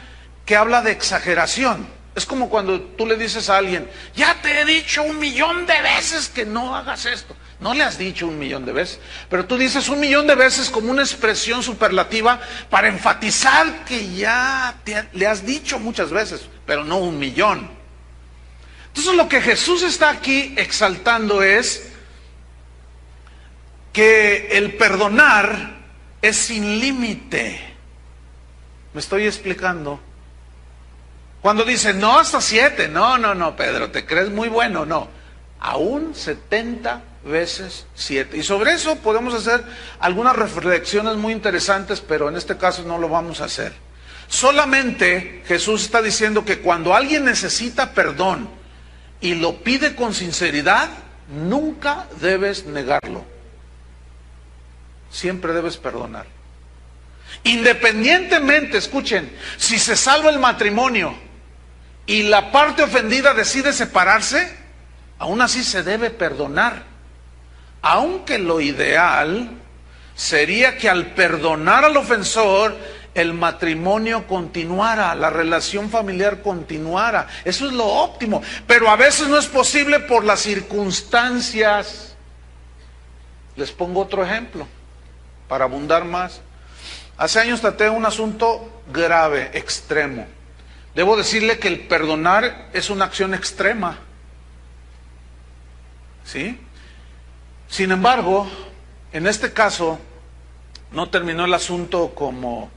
que habla de exageración. Es como cuando tú le dices a alguien, ya te he dicho 1,000,000 de veces que no hagas esto. No le has dicho 1,000,000 de veces, pero tú dices 1,000,000 de veces como una expresión superlativa para enfatizar que ya le has dicho muchas veces, pero no 1,000,000. Entonces lo que Jesús está aquí exaltando es que el perdonar es sin límite. ¿Me estoy explicando? Cuando dice, no, hasta 7, no, Pedro, te crees muy bueno, no. Aún 70 veces 7. Y sobre eso podemos hacer algunas reflexiones muy interesantes, pero en este caso no lo vamos a hacer. Solamente Jesús está diciendo que cuando alguien necesita perdón y lo pide con sinceridad, nunca debes negarlo. Siempre debes perdonar. Independientemente, escuchen, si se salva el matrimonio y la parte ofendida decide separarse, aún así se debe perdonar. Aunque lo ideal sería que al perdonar al ofensor, el matrimonio continuara, la relación familiar continuara. Eso es lo óptimo. Pero a veces no es posible por las circunstancias. Les pongo otro ejemplo, para abundar más. Hace años traté un asunto grave, extremo. Debo decirle que el perdonar es una acción extrema. ¿Sí? Sin embargo, en este caso, no terminó el asunto como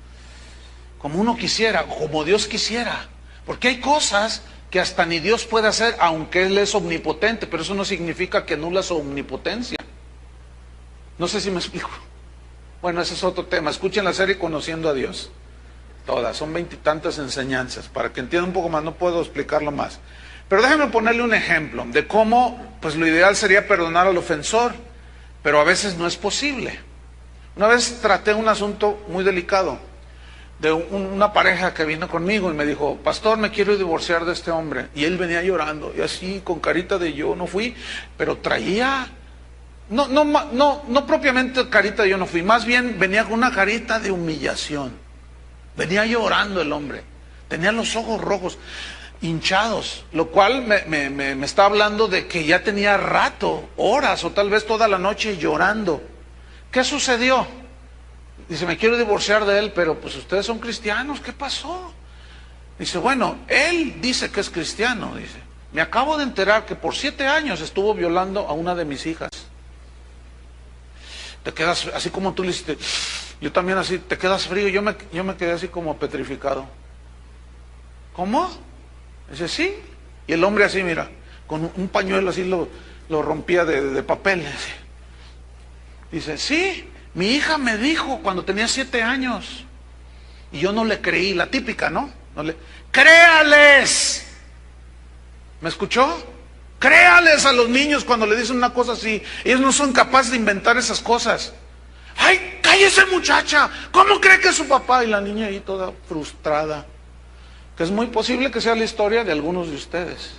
uno quisiera, como Dios quisiera. Porque hay cosas que hasta ni Dios puede hacer, aunque Él es omnipotente, pero eso no significa que anula su omnipotencia. No sé si me explico. Bueno, ese es otro tema. Escuchen la serie Conociendo a Dios. Todas, son 20 y tantas enseñanzas. Para que entiendan un poco más, no puedo explicarlo más. Pero déjenme ponerle un ejemplo de cómo, pues lo ideal sería perdonar al ofensor, pero a veces no es posible. Una vez traté un asunto muy delicado de una pareja que vino conmigo y me dijo, pastor, me quiero divorciar de este hombre. Y él venía llorando, y así con carita de yo no fui, pero traía... No propiamente carita de yo no fui, más bien venía con una carita de humillación. Venía llorando el hombre, tenía los ojos rojos, hinchados, lo cual me está hablando de que ya tenía rato, horas o tal vez toda la noche llorando. ¿Qué sucedió? Dice, me quiero divorciar de él, pero pues ustedes son cristianos, ¿qué pasó? Dice, bueno, él dice que es cristiano, dice, me acabo de enterar que por 7 años estuvo violando a una de mis hijas. Te quedas así como tú le hiciste, yo también así, te quedas frío, yo me quedé así como petrificado. ¿Cómo? Dice, sí. Y el hombre así, mira, con un pañuelo así lo rompía de papel. Dice, sí, mi hija me dijo cuando tenía 7 años. Y yo no le creí, la típica, ¿no? ¡Créales! ¿Me escuchó? Créales a los niños cuando le dicen una cosa así. Ellos no son capaces de inventar esas cosas. ¡Ay, cállese muchacha! ¿Cómo cree que es su papá? Y la niña ahí toda frustrada. Que es muy posible que sea la historia de algunos de ustedes.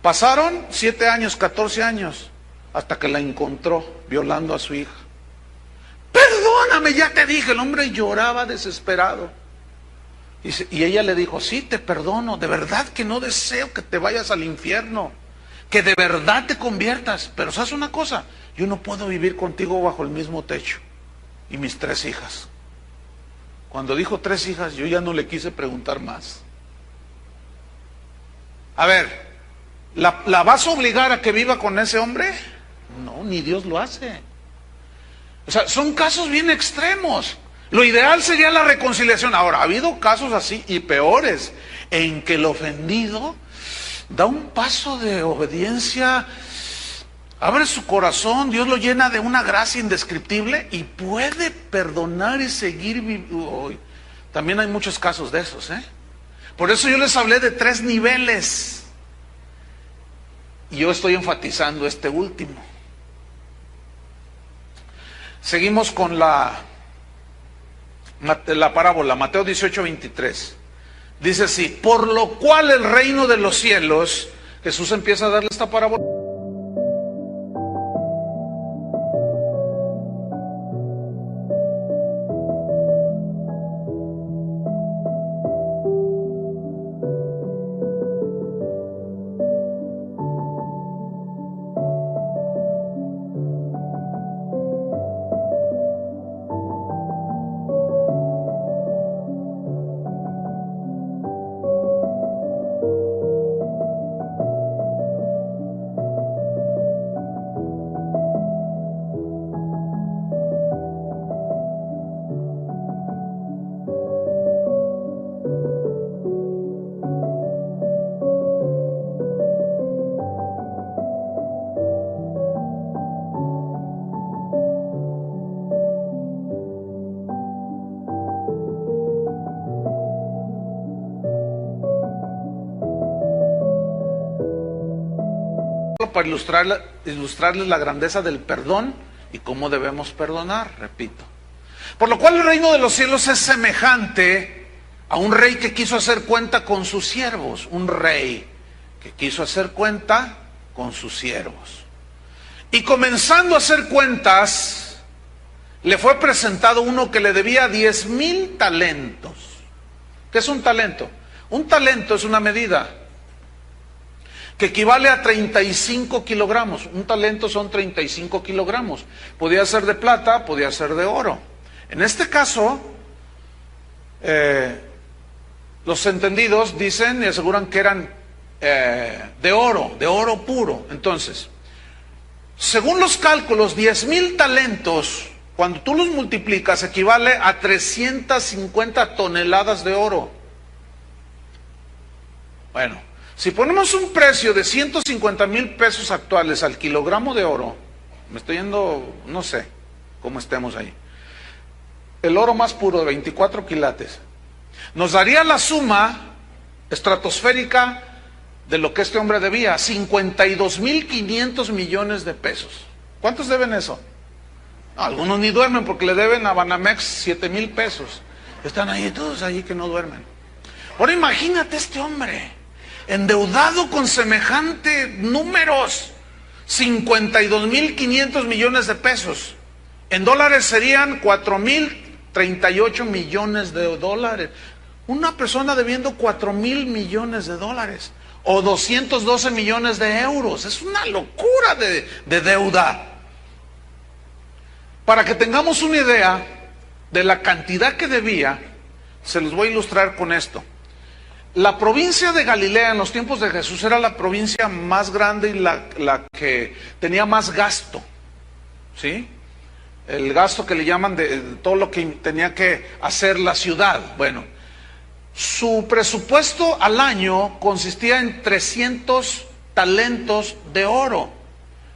Pasaron 7 años, 14 años, hasta que la encontró violando a su hija. Perdóname, ya te dije. El hombre lloraba desesperado. Y ella le dijo, sí, te perdono, de verdad que no deseo que te vayas al infierno, que de verdad te conviertas, pero ¿sabes una cosa? Yo no puedo vivir contigo bajo el mismo techo. Y mis 3 hijas. Cuando dijo 3 hijas, yo ya no le quise preguntar más. A ver, ¿la vas a obligar a que viva con ese hombre? No, ni Dios lo hace. O sea, son casos bien extremos. Lo ideal sería la reconciliación. Ahora, ha habido casos así y peores, en que el ofendido da un paso de obediencia, abre su corazón, Dios lo llena de una gracia indescriptible y puede perdonar y seguir viviendo. También hay muchos casos de esos, ¿eh? Por eso yo les hablé de 3 niveles. Y yo estoy enfatizando este último. Seguimos con la parábola, Mateo 18:23. Dice así, por lo cual el reino de los cielos, Jesús empieza a darle esta parábola. para ilustrarles la grandeza del perdón y cómo debemos perdonar, repito. Por lo cual el reino de los cielos es semejante a un rey que quiso hacer cuenta con sus siervos. Un rey que quiso hacer cuenta con sus siervos. Y comenzando a hacer cuentas, le fue presentado uno que le debía 10,000 talentos. ¿Qué es un talento? Un talento es una medida que equivale a 35 kilogramos. Un talento son 35 kilogramos. Podía ser de plata, podía ser de oro. En este caso, los entendidos dicen y aseguran que eran de oro puro. Entonces, según los cálculos, 10,000 talentos, cuando tú los multiplicas, equivale a 350 toneladas de oro. Bueno, si ponemos un precio de 150,000 pesos actuales al kilogramo de oro, me estoy yendo, no sé cómo estemos ahí, el oro más puro de 24 quilates, nos daría la suma estratosférica de lo que este hombre debía, 52,500 millones de pesos. ¿Cuántos deben eso? No, algunos ni duermen porque le deben a Banamex 7,000 pesos. Están ahí todos ahí que no duermen. Ahora imagínate este hombre, endeudado con semejante números, 52,500 millones de pesos. En dólares serían 4,038 millones de dólares. Una persona debiendo 4,000 millones de dólares o 212 millones de euros. Es una locura de deuda. Para que tengamos una idea de la cantidad que debía, se los voy a ilustrar con esto. La provincia de Galilea en los tiempos de Jesús era la provincia más grande y la que tenía más gasto, ¿sí? El gasto que le llaman de todo lo que tenía que hacer la ciudad. Bueno, su presupuesto al año consistía en 300 talentos de oro,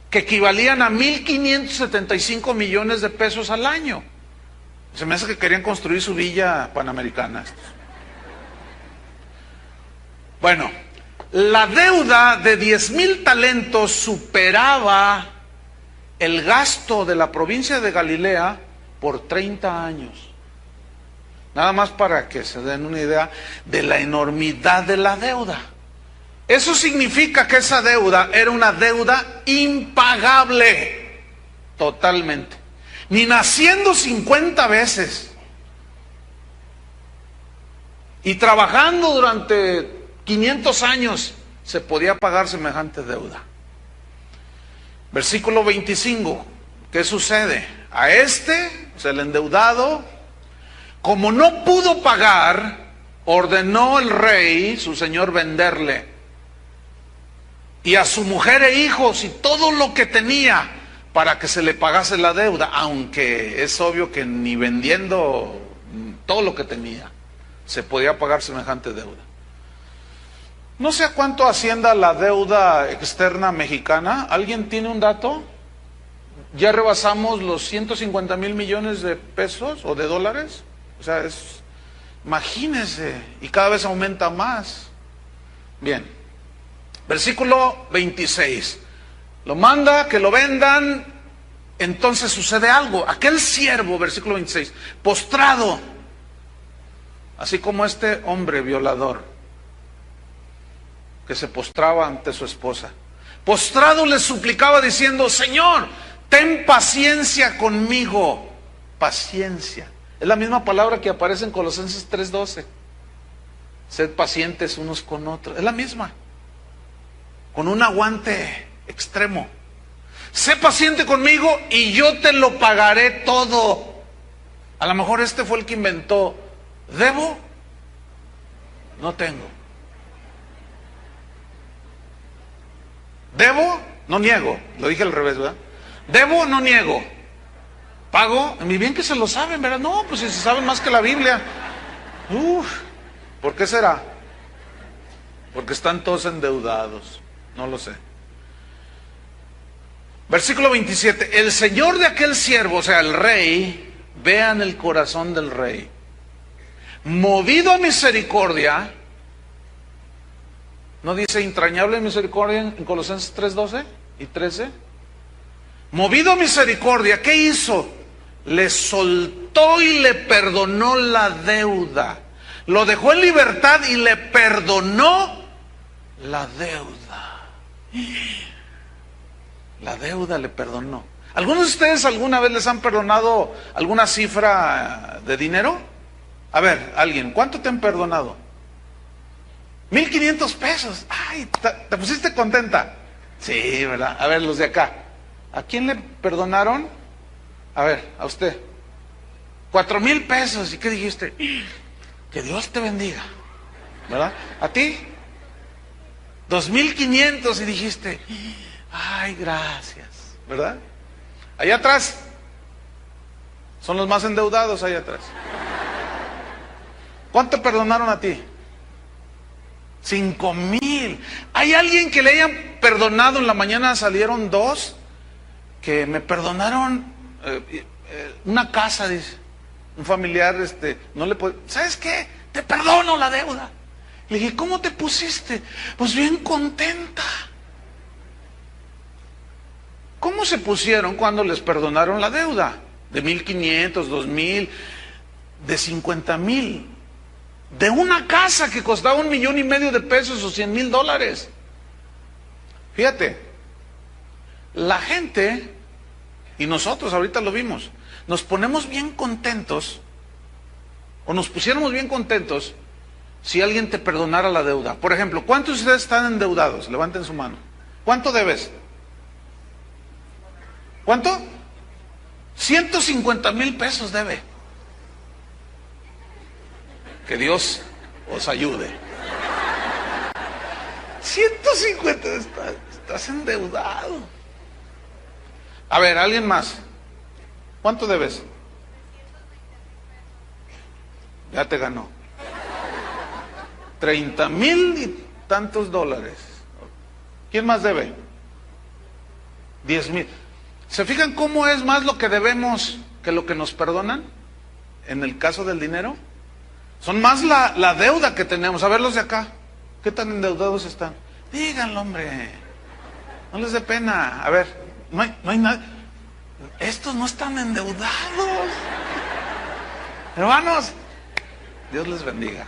que equivalían a 1,575 millones de pesos al año. Se me hace que querían construir su villa panamericana. Bueno, la deuda de 10,000 talentos superaba el gasto de la provincia de Galilea por 30 años. Nada más para que se den una idea de la enormidad de la deuda. Eso significa que esa deuda era una deuda impagable, totalmente. Ni naciendo 50 veces y trabajando durante 500 años se podía pagar semejante deuda. Versículo 25, ¿qué sucede? A este, o sea, el endeudado, como no pudo pagar, ordenó el rey, su señor, venderle, y a su mujer e hijos y todo lo que tenía, para que se le pagase la deuda, aunque es obvio que ni vendiendo todo lo que tenía se podía pagar semejante deuda. No sé a cuánto ascienda la deuda externa mexicana. ¿Alguien tiene un dato? ¿Ya rebasamos los 150,000 millones de pesos o de dólares? O sea, imagínense, y cada vez aumenta más. Bien, versículo 26. Lo manda que lo vendan, entonces sucede algo. Aquel siervo, versículo 26, postrado, así como este hombre violador que se postraba ante su esposa, postrado le suplicaba diciendo: Señor, ten paciencia conmigo. Paciencia. Es la misma palabra que aparece en Colosenses 3:12. Sed pacientes unos con otros. Es la misma. Con un aguante extremo. Sé paciente conmigo y yo te lo pagaré todo. A lo mejor este fue el que inventó: ¿debo? No tengo. ¿Debo? No niego. Lo dije al revés, ¿verdad? ¿Debo? No niego. ¿Pago? Muy bien que se lo saben, ¿verdad? No, pues si se saben más que la Biblia. ¿Por qué será? Porque están todos endeudados. No lo sé. Versículo 27. El señor de aquel siervo, o sea, el rey, vean el corazón del rey, movido a misericordia. ¿No dice entrañable misericordia en Colosenses 3:12? y 13. Movido a misericordia, ¿qué hizo? Le soltó y le perdonó la deuda. Lo dejó en libertad y le perdonó la deuda. La deuda le perdonó. ¿Algunos de ustedes alguna vez les han perdonado alguna cifra de dinero? A ver, alguien, ¿cuánto te han perdonado? 1,500 pesos. Ay, ¿te pusiste contenta? Sí, ¿verdad? A ver, los de acá. ¿A quién le perdonaron? A ver, a usted. 4,000 pesos. ¿Y qué dijiste? Que Dios te bendiga. ¿Verdad? ¿A ti? 2,500 y dijiste, ay, gracias. ¿Verdad? Allá atrás. Son los más endeudados allá atrás. ¿Cuánto perdonaron a ti? 5,000. ¿Hay alguien que le hayan perdonado? En la mañana salieron 2 que me perdonaron una casa, dice. Un familiar, no le puede. ¿Sabes qué? Te perdono la deuda. Le dije, ¿cómo te pusiste? Pues bien contenta. ¿Cómo se pusieron cuando les perdonaron la deuda? De 1,500, 2,000, de 50,000. De una casa que costaba 1,5 millones de pesos o $100,000. Fíjate, la gente, y nosotros ahorita lo vimos, nos ponemos bien contentos, o nos pusiéramos bien contentos, si alguien te perdonara la deuda. Por ejemplo, ¿cuántos de ustedes están endeudados? Levanten su mano. ¿Cuánto debes? ¿Cuánto? 150,000 pesos debe. Que Dios os ayude. 150, estás endeudado. A ver, alguien más. ¿Cuánto debes? Ya te ganó. 30,000 y tantos dólares. ¿Quién más debe? 10,000. ¿Se fijan cómo es más lo que debemos que lo que nos perdonan? En el caso del dinero. Son más la deuda que tenemos. A ver los de acá. ¿Qué tan endeudados están? Díganlo, hombre. No les dé pena. A ver, no hay nada. Estos no están endeudados. Hermanos, Dios les bendiga.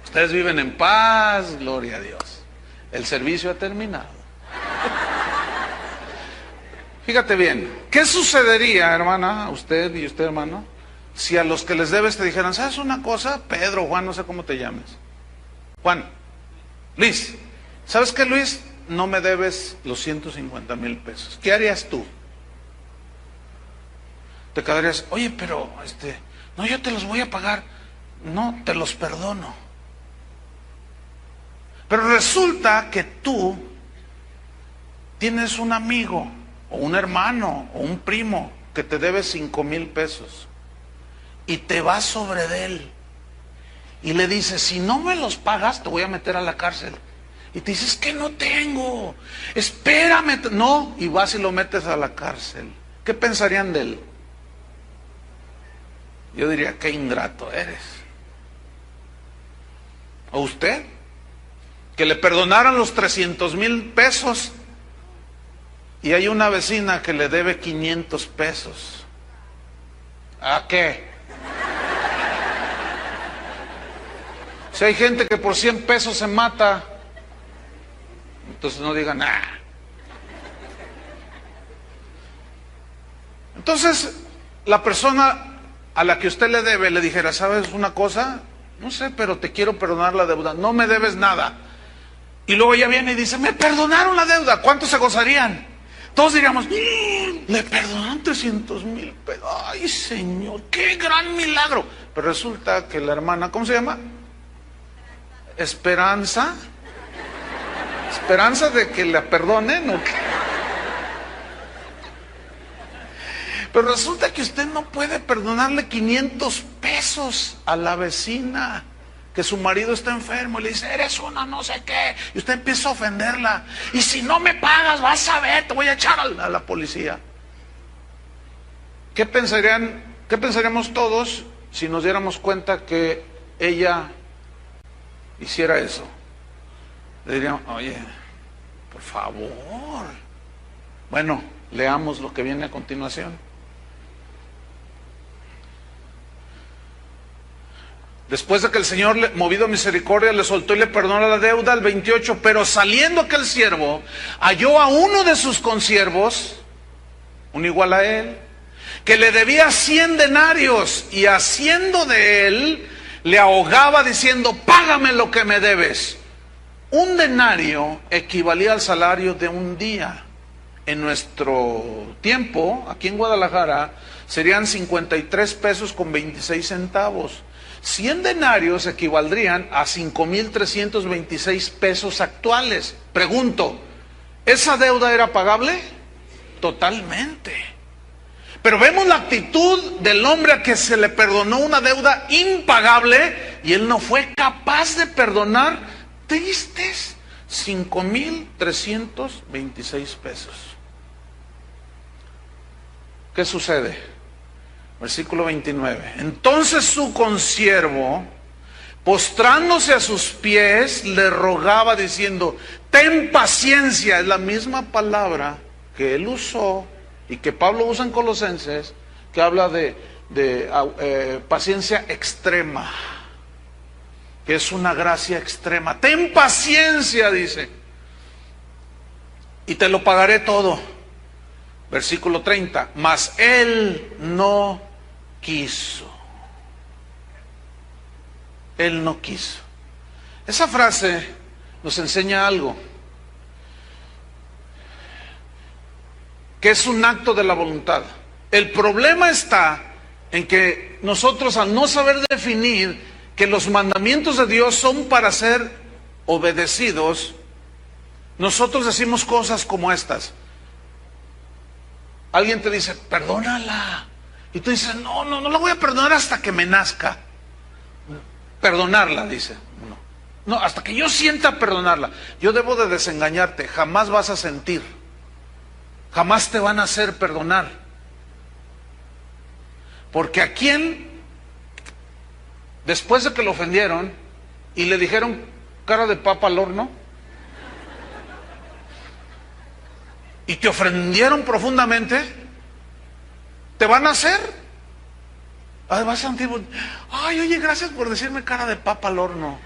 Ustedes viven en paz, gloria a Dios. El servicio ha terminado. Fíjate bien, ¿qué sucedería, hermana, usted y usted, hermano, si a los que les debes te dijeran, ¿sabes una cosa? Pedro, Juan, no sé cómo te llames. Juan, Luis, ¿sabes qué, Luis? No me debes los 150,000 pesos. ¿Qué harías tú? Te quedarías, oye, pero, no, yo te los voy a pagar. No, te los perdono. Pero resulta que tú tienes un amigo, o un hermano, o un primo, que te debe 5,000 pesos. Y te vas sobre de él. Y le dices, si no me los pagas, te voy a meter a la cárcel. Y te dices, que no tengo. Espérame. No, y vas y lo metes a la cárcel. ¿Qué pensarían de él? Yo diría, qué ingrato eres. ¿O usted? Que le perdonaran los 300,000 pesos y hay una vecina que le debe 500 pesos. ¿A qué? Si hay gente que por 100 pesos se mata, entonces no digan nada. Entonces, la persona a la que usted le debe le dijera, ¿sabes una cosa? No sé, pero te quiero perdonar la deuda. No me debes nada. Y luego ella viene y dice, me perdonaron la deuda. ¿Cuántos se gozarían? Todos diríamos, le perdonaron 300,000 pesos. Ay, Señor, qué gran milagro. Pero resulta que la hermana, ¿cómo se llama? Esperanza. ¿Esperanza de que la perdonen o qué? Pero resulta que usted no puede perdonarle 500 pesos a la vecina, que su marido está enfermo y le dice, eres una no sé qué, y usted empieza a ofenderla, y si no me pagas vas a ver, te voy a echar a la policía. ¿Qué pensaríamos todos si nos diéramos cuenta que ella hiciera eso? Le diríamos, oye, Por favor. Bueno, leamos lo que viene a continuación. Después de que el Señor, movido a misericordia, le soltó y le perdonó la deuda, el 28, pero saliendo aquel siervo, halló a uno de sus consiervos, un igual a él, que le debía 100 denarios, y haciendo de él, le ahogaba diciendo, págame lo que me debes. Un denario equivalía al salario de un día. En nuestro tiempo, aquí en Guadalajara, serían 53 pesos con 26 centavos. 100 denarios equivaldrían a 5,326 pesos actuales. Pregunto, ¿esa deuda era pagable? Totalmente. Pero vemos la actitud del hombre a que se le perdonó una deuda impagable y él no fue capaz de perdonar tristes 5,326 pesos. ¿Qué sucede? Versículo 29. Entonces su consiervo, postrándose a sus pies, le rogaba diciendo, ten paciencia. Es la misma palabra que él usó y que Pablo usa en Colosenses, que habla de paciencia extrema, que es una gracia extrema. Ten paciencia, dice, y te lo pagaré todo. Versículo 30, mas él no quiso. Él no quiso. Esa frase nos enseña algo, que es un acto de la voluntad. El problema está en que nosotros, al no saber definir que los mandamientos de Dios son para ser obedecidos, nosotros decimos cosas como estas. Alguien te dice, perdónala. Y tú dices, no la voy a perdonar hasta que me nazca. Perdonarla, dice. No, hasta que yo sienta perdonarla. Yo debo de desengañarte, jamás vas a sentir. Jamás te van a hacer perdonar. Porque a quién, después de que lo ofendieron y le dijeron cara de papa al horno, y te ofendieron profundamente, ¿te van a hacer? Vas a sentir, ay, oye, gracias por decirme cara de papa al horno,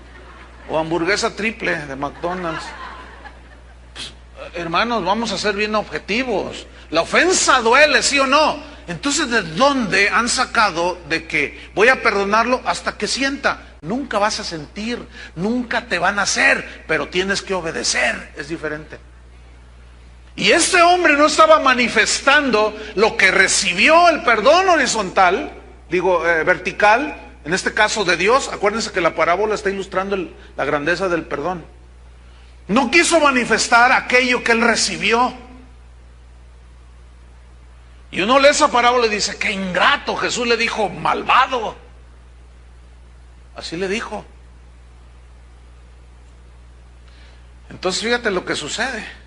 o hamburguesa triple de McDonald's. Pues, hermanos, vamos a ser bien objetivos. La ofensa duele, ¿sí o no? Entonces, ¿de dónde han sacado de que voy a perdonarlo hasta que sienta? Nunca vas a sentir, nunca te van a hacer, pero tienes que obedecer, es diferente. Y este hombre no estaba manifestando lo que recibió el perdón horizontal, vertical, en este caso de Dios. Acuérdense que la parábola está ilustrando la grandeza del perdón. No quiso manifestar aquello que él recibió. Y uno lee esa parábola y dice, qué ingrato. Jesús le dijo, malvado. Así le dijo. Entonces fíjate lo que sucede.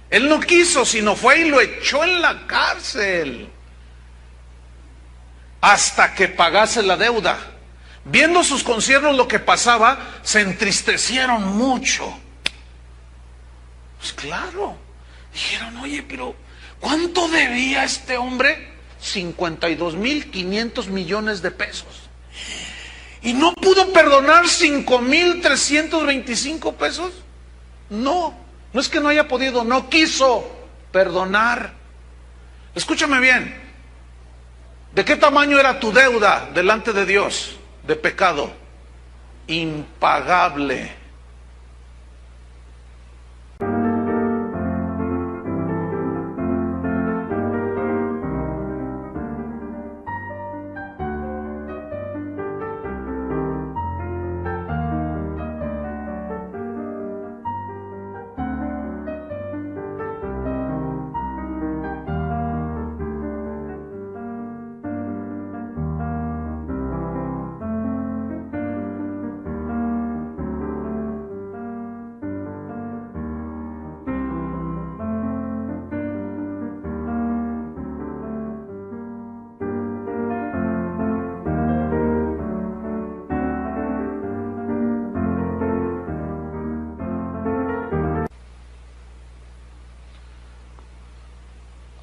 Él no quiso, sino fue y lo echó en la cárcel hasta que pagase la deuda. Viendo sus consiervos lo que pasaba, se entristecieron mucho. Pues claro, dijeron, oye, pero ¿cuánto debía este hombre? 52,500 millones de pesos. ¿Y no pudo perdonar 5,325 pesos? No es que no haya podido, no quiso perdonar. Escúchame bien. ¿De qué tamaño era tu deuda delante de Dios de pecado? Impagable.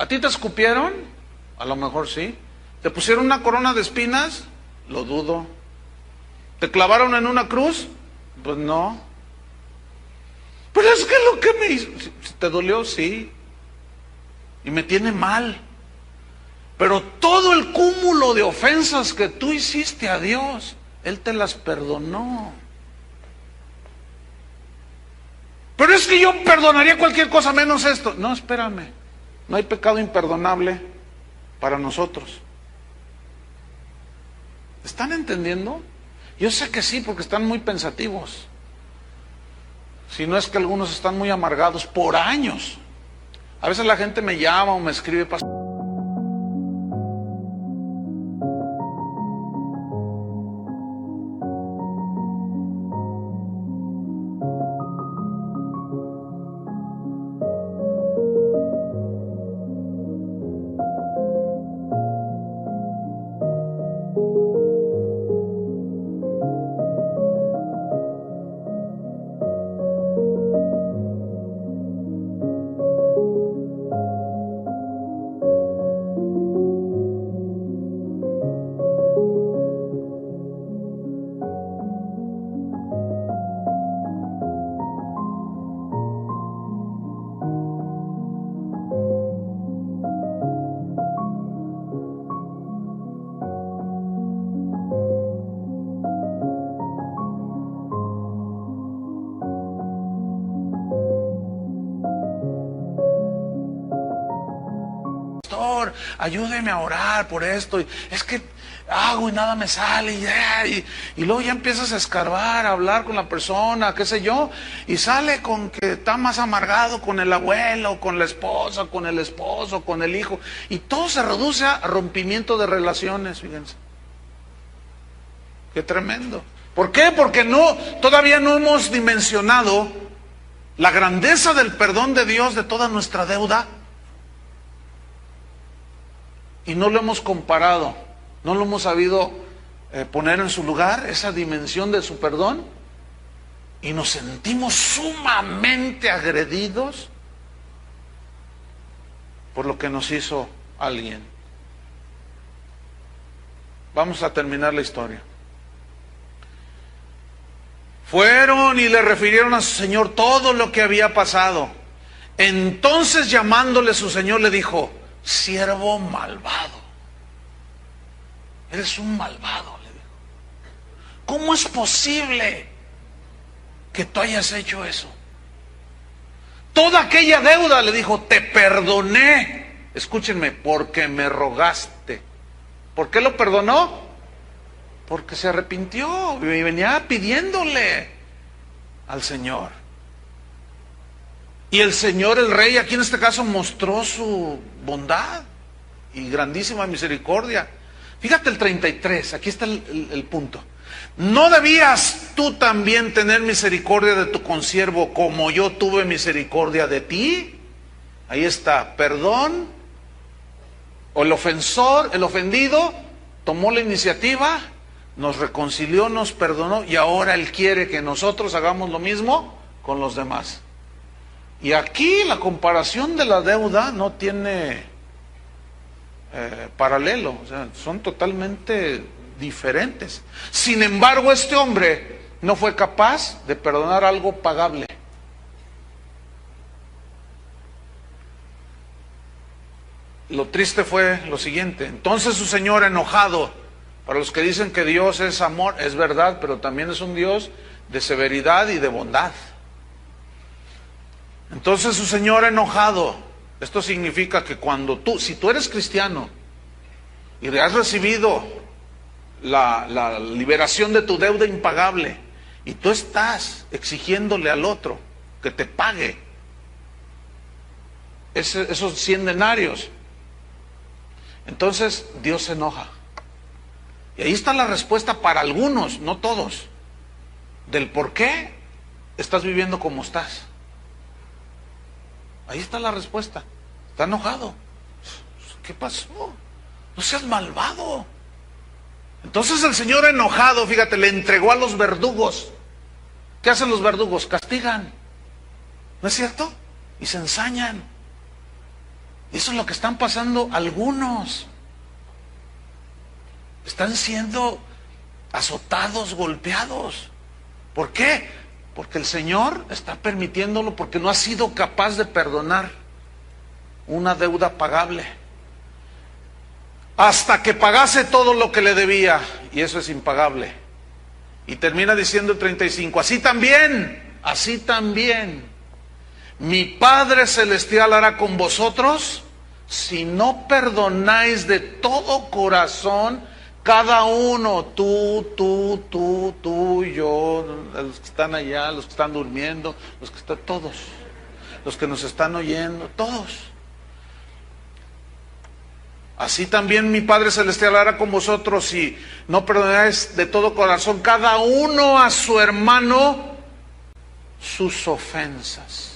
¿A ti te escupieron? A lo mejor sí. ¿Te pusieron una corona de espinas? Lo dudo. ¿Te clavaron en una cruz? Pues no. Pero es que lo que me hizo, ¿te dolió? Sí. Y me tiene mal. Pero todo el cúmulo de ofensas que tú hiciste a Dios, Él te las perdonó. Pero es que yo perdonaría cualquier cosa menos esto. No, espérame. No hay pecado imperdonable para nosotros. ¿Están entendiendo? Yo sé que sí, porque están muy pensativos. Si no es que algunos están muy amargados por años. A veces la gente me llama o me escribe, pastor. Ayúdeme a orar por esto, es que hago y nada me sale, y luego ya empiezas a escarbar, a hablar con la persona, qué sé yo, y sale con que está más amargado con el abuelo, con la esposa, con el esposo, con el hijo, y todo se reduce a rompimiento de relaciones, fíjense. Qué tremendo. ¿Por qué? Porque todavía no hemos dimensionado la grandeza del perdón de Dios de toda nuestra deuda. Y no lo hemos comparado, no lo hemos sabido poner en su lugar, esa dimensión de su perdón, y nos sentimos sumamente agredidos por lo que nos hizo alguien. Vamos a terminar la historia. Fueron y le refirieron a su señor todo lo que había pasado. Entonces, llamándole su señor, le dijo: siervo malvado, eres un malvado, le dijo. ¿Cómo es posible que tú hayas hecho eso? Toda aquella deuda, le dijo, te perdoné. Escúchenme, porque me rogaste. ¿Por qué lo perdonó? Porque se arrepintió y venía pidiéndole al Señor. Y el Señor, el Rey, aquí en este caso mostró su bondad y grandísima misericordia. Fíjate el 33, aquí está el punto. ¿No debías tú también tener misericordia de tu consiervo como yo tuve misericordia de ti? Ahí está, perdón. O el ofensor, el ofendido, tomó la iniciativa, nos reconcilió, nos perdonó, y ahora Él quiere que nosotros hagamos lo mismo con los demás. Y aquí la comparación de la deuda no tiene paralelo, o sea, son totalmente diferentes. Sin embargo, este hombre no fue capaz de perdonar algo pagable. Lo triste fue lo siguiente. Entonces su señor, enojado, para los que dicen que Dios es amor, es verdad, pero también es un Dios de severidad y de bondad. Entonces su señor, enojado, esto significa que si tú eres cristiano y has recibido la liberación de tu deuda impagable y tú estás exigiéndole al otro que te pague esos 100 denarios, entonces Dios se enoja. Y ahí está la respuesta para algunos, no todos, del por qué estás viviendo como estás. Ahí está la respuesta. Está enojado. ¿Qué pasó? No seas malvado. Entonces el Señor, enojado, fíjate, le entregó a los verdugos. ¿Qué hacen los verdugos? Castigan. ¿No es cierto? Y se ensañan. Eso es lo que están pasando algunos. Están siendo azotados, golpeados. ¿Por qué? Porque el Señor está permitiéndolo, porque no ha sido capaz de perdonar una deuda pagable. Hasta que pagase todo lo que le debía, y eso es impagable. Y termina diciendo el 35, así también, mi Padre Celestial hará con vosotros si no perdonáis de todo corazón, cada uno, tú, yo, los que están allá, los que están durmiendo, los que están, todos, los que nos están oyendo, todos. Así también mi Padre Celestial hará con vosotros si no perdonáis de todo corazón, cada uno a su hermano, sus ofensas.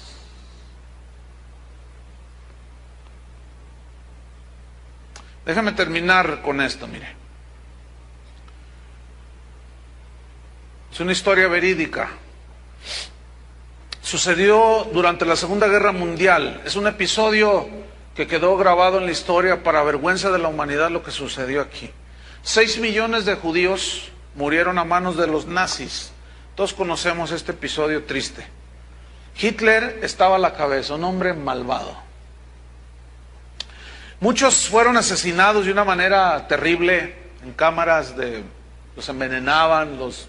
Déjame terminar con esto, mire. Es una historia verídica. Sucedió durante la Segunda Guerra Mundial. Es un episodio que quedó grabado en la historia para vergüenza de la humanidad lo que sucedió aquí. 6 millones de judíos murieron a manos de los nazis. Todos conocemos este episodio triste. Hitler estaba a la cabeza, un hombre malvado. Muchos fueron asesinados de una manera terrible en cámaras los envenenaban, los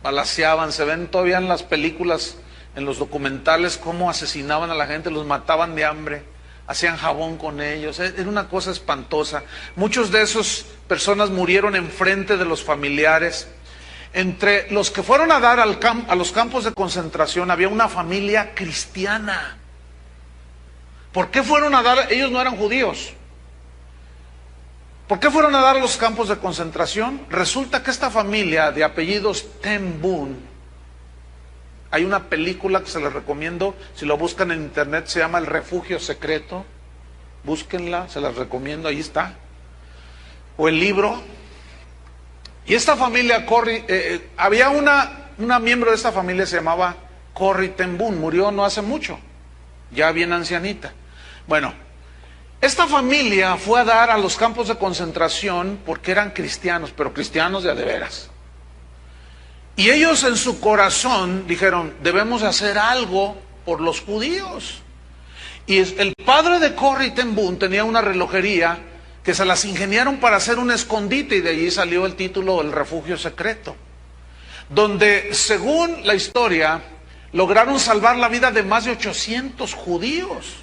balaceaban. Se ven todavía en las películas, en los documentales, cómo asesinaban a la gente, los mataban de hambre, hacían jabón con ellos. Era una cosa espantosa. Muchos de esas personas murieron enfrente de los familiares. Entre los que fueron a dar a los campos de concentración había una familia cristiana. ¿Por qué fueron a dar? Ellos no eran judíos. ¿Por qué fueron a dar a los campos de concentración? Resulta que esta familia de apellidos Ten Boom, hay una película que se les recomiendo, si lo buscan en internet, se llama El Refugio Secreto. Búsquenla, se las recomiendo, ahí está. O el libro. Y esta familia, había una miembro de esta familia, se llamaba Corrie Ten Boom, murió no hace mucho, ya bien ancianita. Bueno, esta familia fue a dar a los campos de concentración porque eran cristianos, pero cristianos de a de veras. Y ellos en su corazón dijeron, debemos hacer algo por los judíos. Y el padre de Corrie Ten Boom tenía una relojería que se las ingeniaron para hacer un escondite, y de allí salió el título El Refugio Secreto, donde según la historia lograron salvar la vida de más de 800 judíos,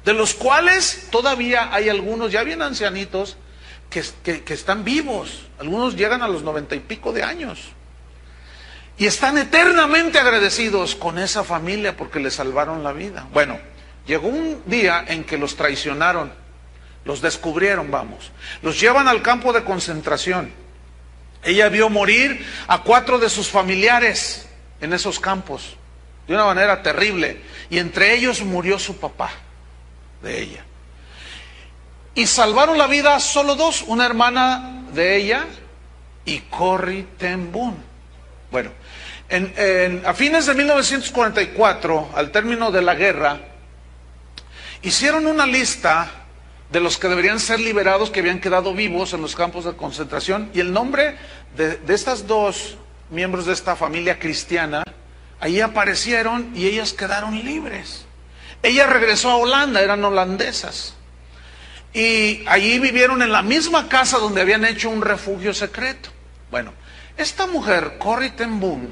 de los cuales todavía hay algunos ya bien ancianitos que están vivos. Algunos llegan a los 90 y pico de años y están eternamente agradecidos con esa familia porque les salvaron la vida. Bueno, llegó un día en que los traicionaron, los descubrieron, los llevan al campo de concentración. Ella vio morir a 4 de sus familiares en esos campos de una manera terrible, y entre ellos murió su papá de ella. Y salvaron la vida solo 2, una hermana de ella y Corrie Ten Boom. Bueno, a fines de 1944, al término de la guerra, hicieron una lista de los que deberían ser liberados, que habían quedado vivos en los campos de concentración, y el nombre de estas 2 miembros de esta familia cristiana, ahí aparecieron y ellas quedaron libres. Ella regresó a Holanda, eran holandesas, y allí vivieron en la misma casa donde habían hecho un refugio secreto. Bueno, esta mujer, Corrie Ten Boom,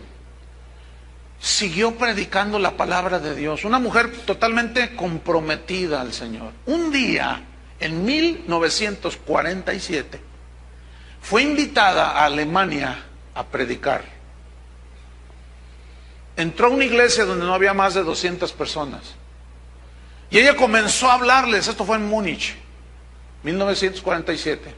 siguió predicando la palabra de Dios, una mujer totalmente comprometida al Señor. Un día, en 1947, fue invitada a Alemania a predicar. Entró a una iglesia donde no había más de 200 personas. Y ella comenzó a hablarles, esto fue en Múnich, 1947.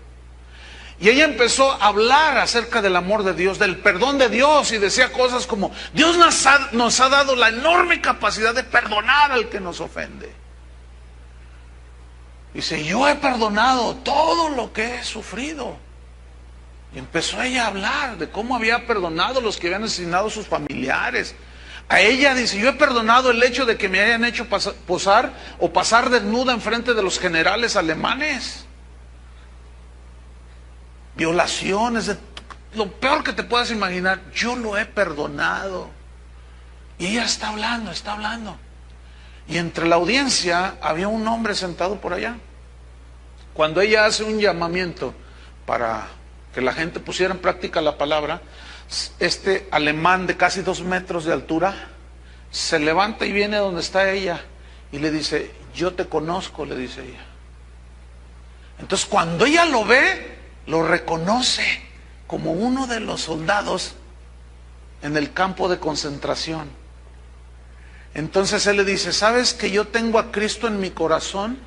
Y ella empezó a hablar acerca del amor de Dios, del perdón de Dios, y decía cosas como, Dios nos ha dado la enorme capacidad de perdonar al que nos ofende. Dice, yo he perdonado todo lo que he sufrido. Y empezó ella a hablar de cómo había perdonado a los que habían asesinado a sus familiares, A ella dice, yo he perdonado el hecho de que me hayan hecho posar o pasar desnuda enfrente de los generales alemanes. Violaciones, lo peor que te puedas imaginar, yo lo he perdonado. Y ella está hablando, está hablando. Y entre la audiencia había un hombre sentado por allá. Cuando ella hace un llamamiento para que la gente pusiera en práctica la palabra, este alemán de casi 2 metros de altura se levanta y viene donde está ella y le dice, yo te conozco, le dice ella. Entonces cuando ella lo ve, lo reconoce como uno de los soldados en el campo de concentración. Entonces él le dice, ¿sabes que yo tengo a Cristo en mi corazón?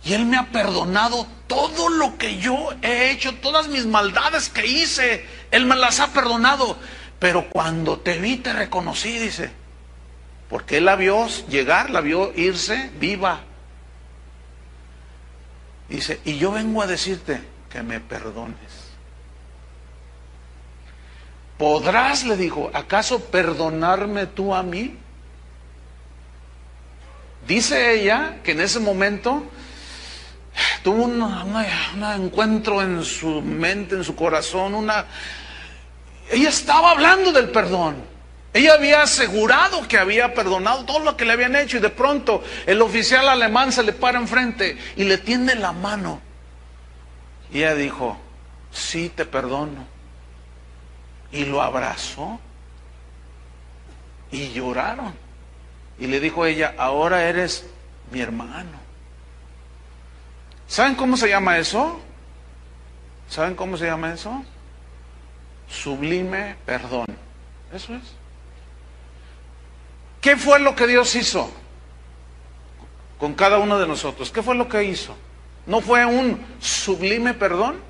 Y Él me ha perdonado todo lo que yo he hecho, todas mis maldades que hice, Él me las ha perdonado. Pero cuando te vi te reconocí, dice, porque Él la vio llegar, la vio irse viva. Dice, y yo vengo a decirte que me perdones. ¿Podrás, le dijo, acaso perdonarme tú a mí? Dice ella que en ese momento tuvo un encuentro en su mente, en su corazón, ella estaba hablando del perdón. Ella había asegurado que había perdonado todo lo que le habían hecho y de pronto el oficial alemán se le para enfrente y le tiende la mano. Y ella dijo, sí, te perdono. Y lo abrazó y lloraron. Y le dijo ella, ahora eres mi hermano. ¿Saben cómo se llama eso? ¿Saben cómo se llama eso? Sublime perdón. Eso es. ¿Qué fue lo que Dios hizo con cada uno de nosotros? ¿Qué fue lo que hizo? ¿No fue un sublime perdón?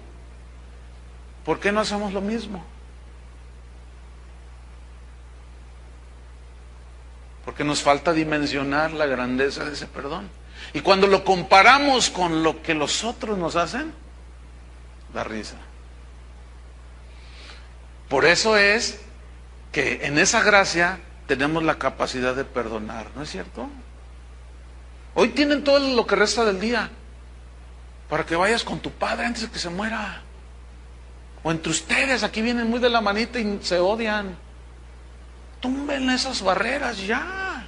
¿Por qué no hacemos lo mismo? Porque nos falta dimensionar la grandeza de ese perdón. Y cuando lo comparamos con lo que los otros nos hacen, da risa. Por eso es que en esa gracia tenemos la capacidad de perdonar, ¿no es cierto? Hoy tienen todo lo que resta del día para que vayas con tu padre antes de que se muera. O entre ustedes, aquí vienen muy de la manita y se odian. Tumben esas barreras ya.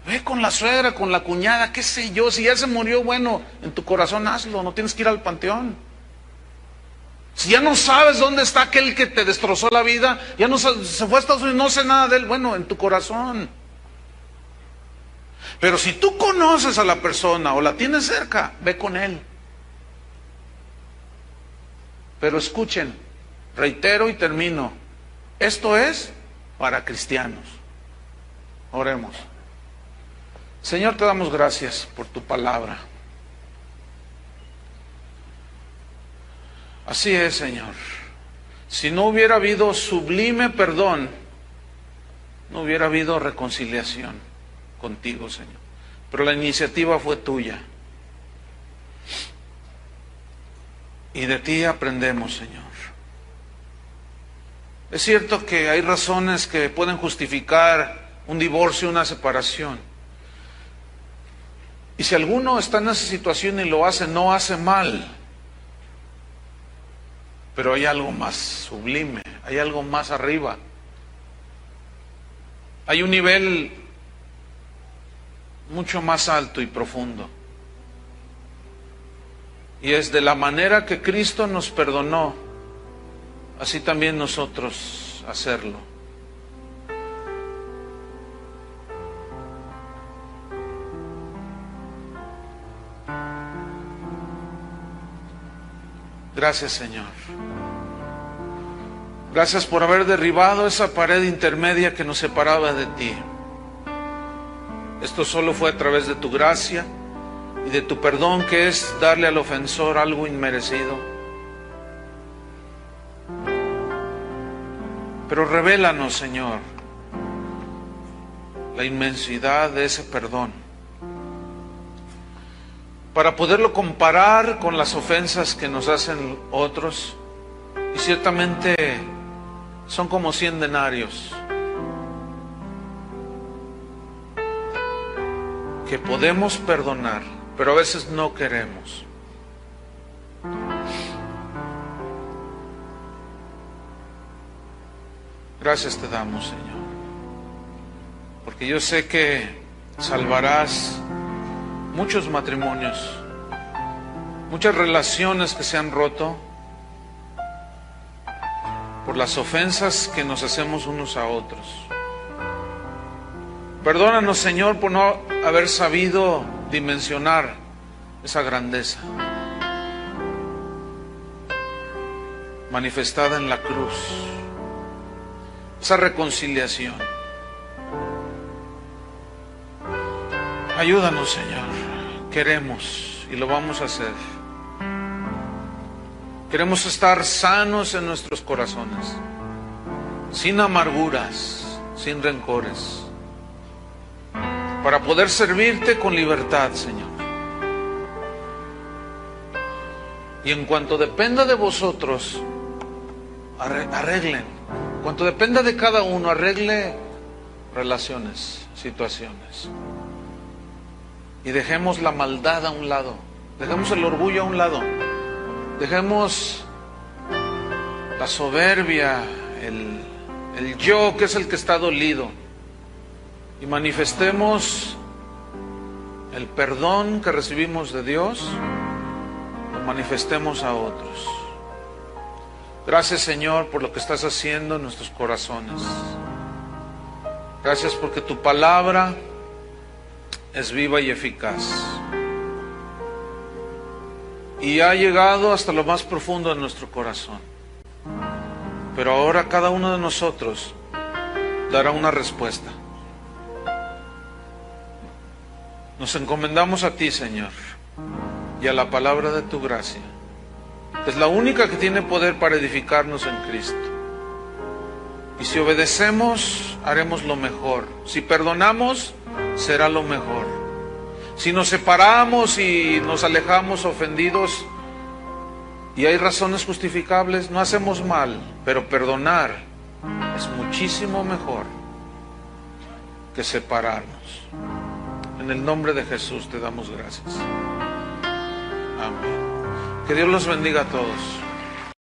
Ve con la suegra, con la cuñada, qué sé yo. Si ya se murió, bueno, en tu corazón hazlo. No tienes que ir al panteón. Si ya no sabes dónde está aquel que te destrozó la vida, ya no se fue a Estados Unidos, no sé nada de él, bueno, en tu corazón. Pero si tú conoces a la persona o la tienes cerca, ve con él. Pero escuchen, reitero y termino. Esto es para cristianos. Oremos. Señor, te damos gracias por tu palabra. Así es, Señor. Si no hubiera habido sublime perdón, no hubiera habido reconciliación contigo, Señor. Pero la iniciativa fue tuya. Y de ti aprendemos, Señor. Es cierto que hay razones que pueden justificar un divorcio, una separación. Y si alguno está en esa situación y lo hace, no hace mal. Pero hay algo más sublime, hay algo más arriba. Hay un nivel mucho más alto y profundo. Y es de la manera que Cristo nos perdonó, así también nosotros hacerlo. Gracias, Señor. Gracias por haber derribado esa pared intermedia que nos separaba de ti. Esto solo fue a través de tu gracia y de tu perdón, que es darle al ofensor algo inmerecido. Pero revélanos, Señor, la inmensidad de ese perdón, para poderlo comparar con las ofensas que nos hacen otros. Y ciertamente son como 100 denarios que podemos perdonar, pero a veces no queremos. Gracias te damos, Señor, porque yo sé que salvarás muchos matrimonios, muchas relaciones que se han roto por las ofensas que nos hacemos unos a otros. Perdónanos, Señor, por no haber sabido dimensionar esa grandeza manifestada en la cruz, esa reconciliación. Ayúdanos, Señor. Queremos y lo vamos a hacer. Queremos estar sanos en nuestros corazones, sin amarguras, sin rencores, para poder servirte con libertad, Señor. Y en cuanto dependa de vosotros, arreglen. En cuanto dependa de cada uno, arregle relaciones, situaciones. Y dejemos la maldad a un lado, dejemos el orgullo a un lado, dejemos la soberbia, el yo que es el que está dolido, y manifestemos el perdón que recibimos de Dios, lo manifestemos a otros. Gracias, Señor, por lo que estás haciendo en nuestros corazones. Gracias porque tu palabra es viva y eficaz y ha llegado hasta lo más profundo de nuestro corazón. Pero ahora cada uno de nosotros dará una respuesta. Nos encomendamos a ti, Señor, y a la palabra de tu gracia. Es la única que tiene poder para edificarnos en Cristo. Y si obedecemos, haremos lo mejor. Si perdonamos, será lo mejor. Si nos separamos y nos alejamos ofendidos y hay razones justificables, no hacemos mal, pero perdonar es muchísimo mejor que separarnos. En el nombre de Jesús te damos gracias. Amén. Que Dios los bendiga a todos.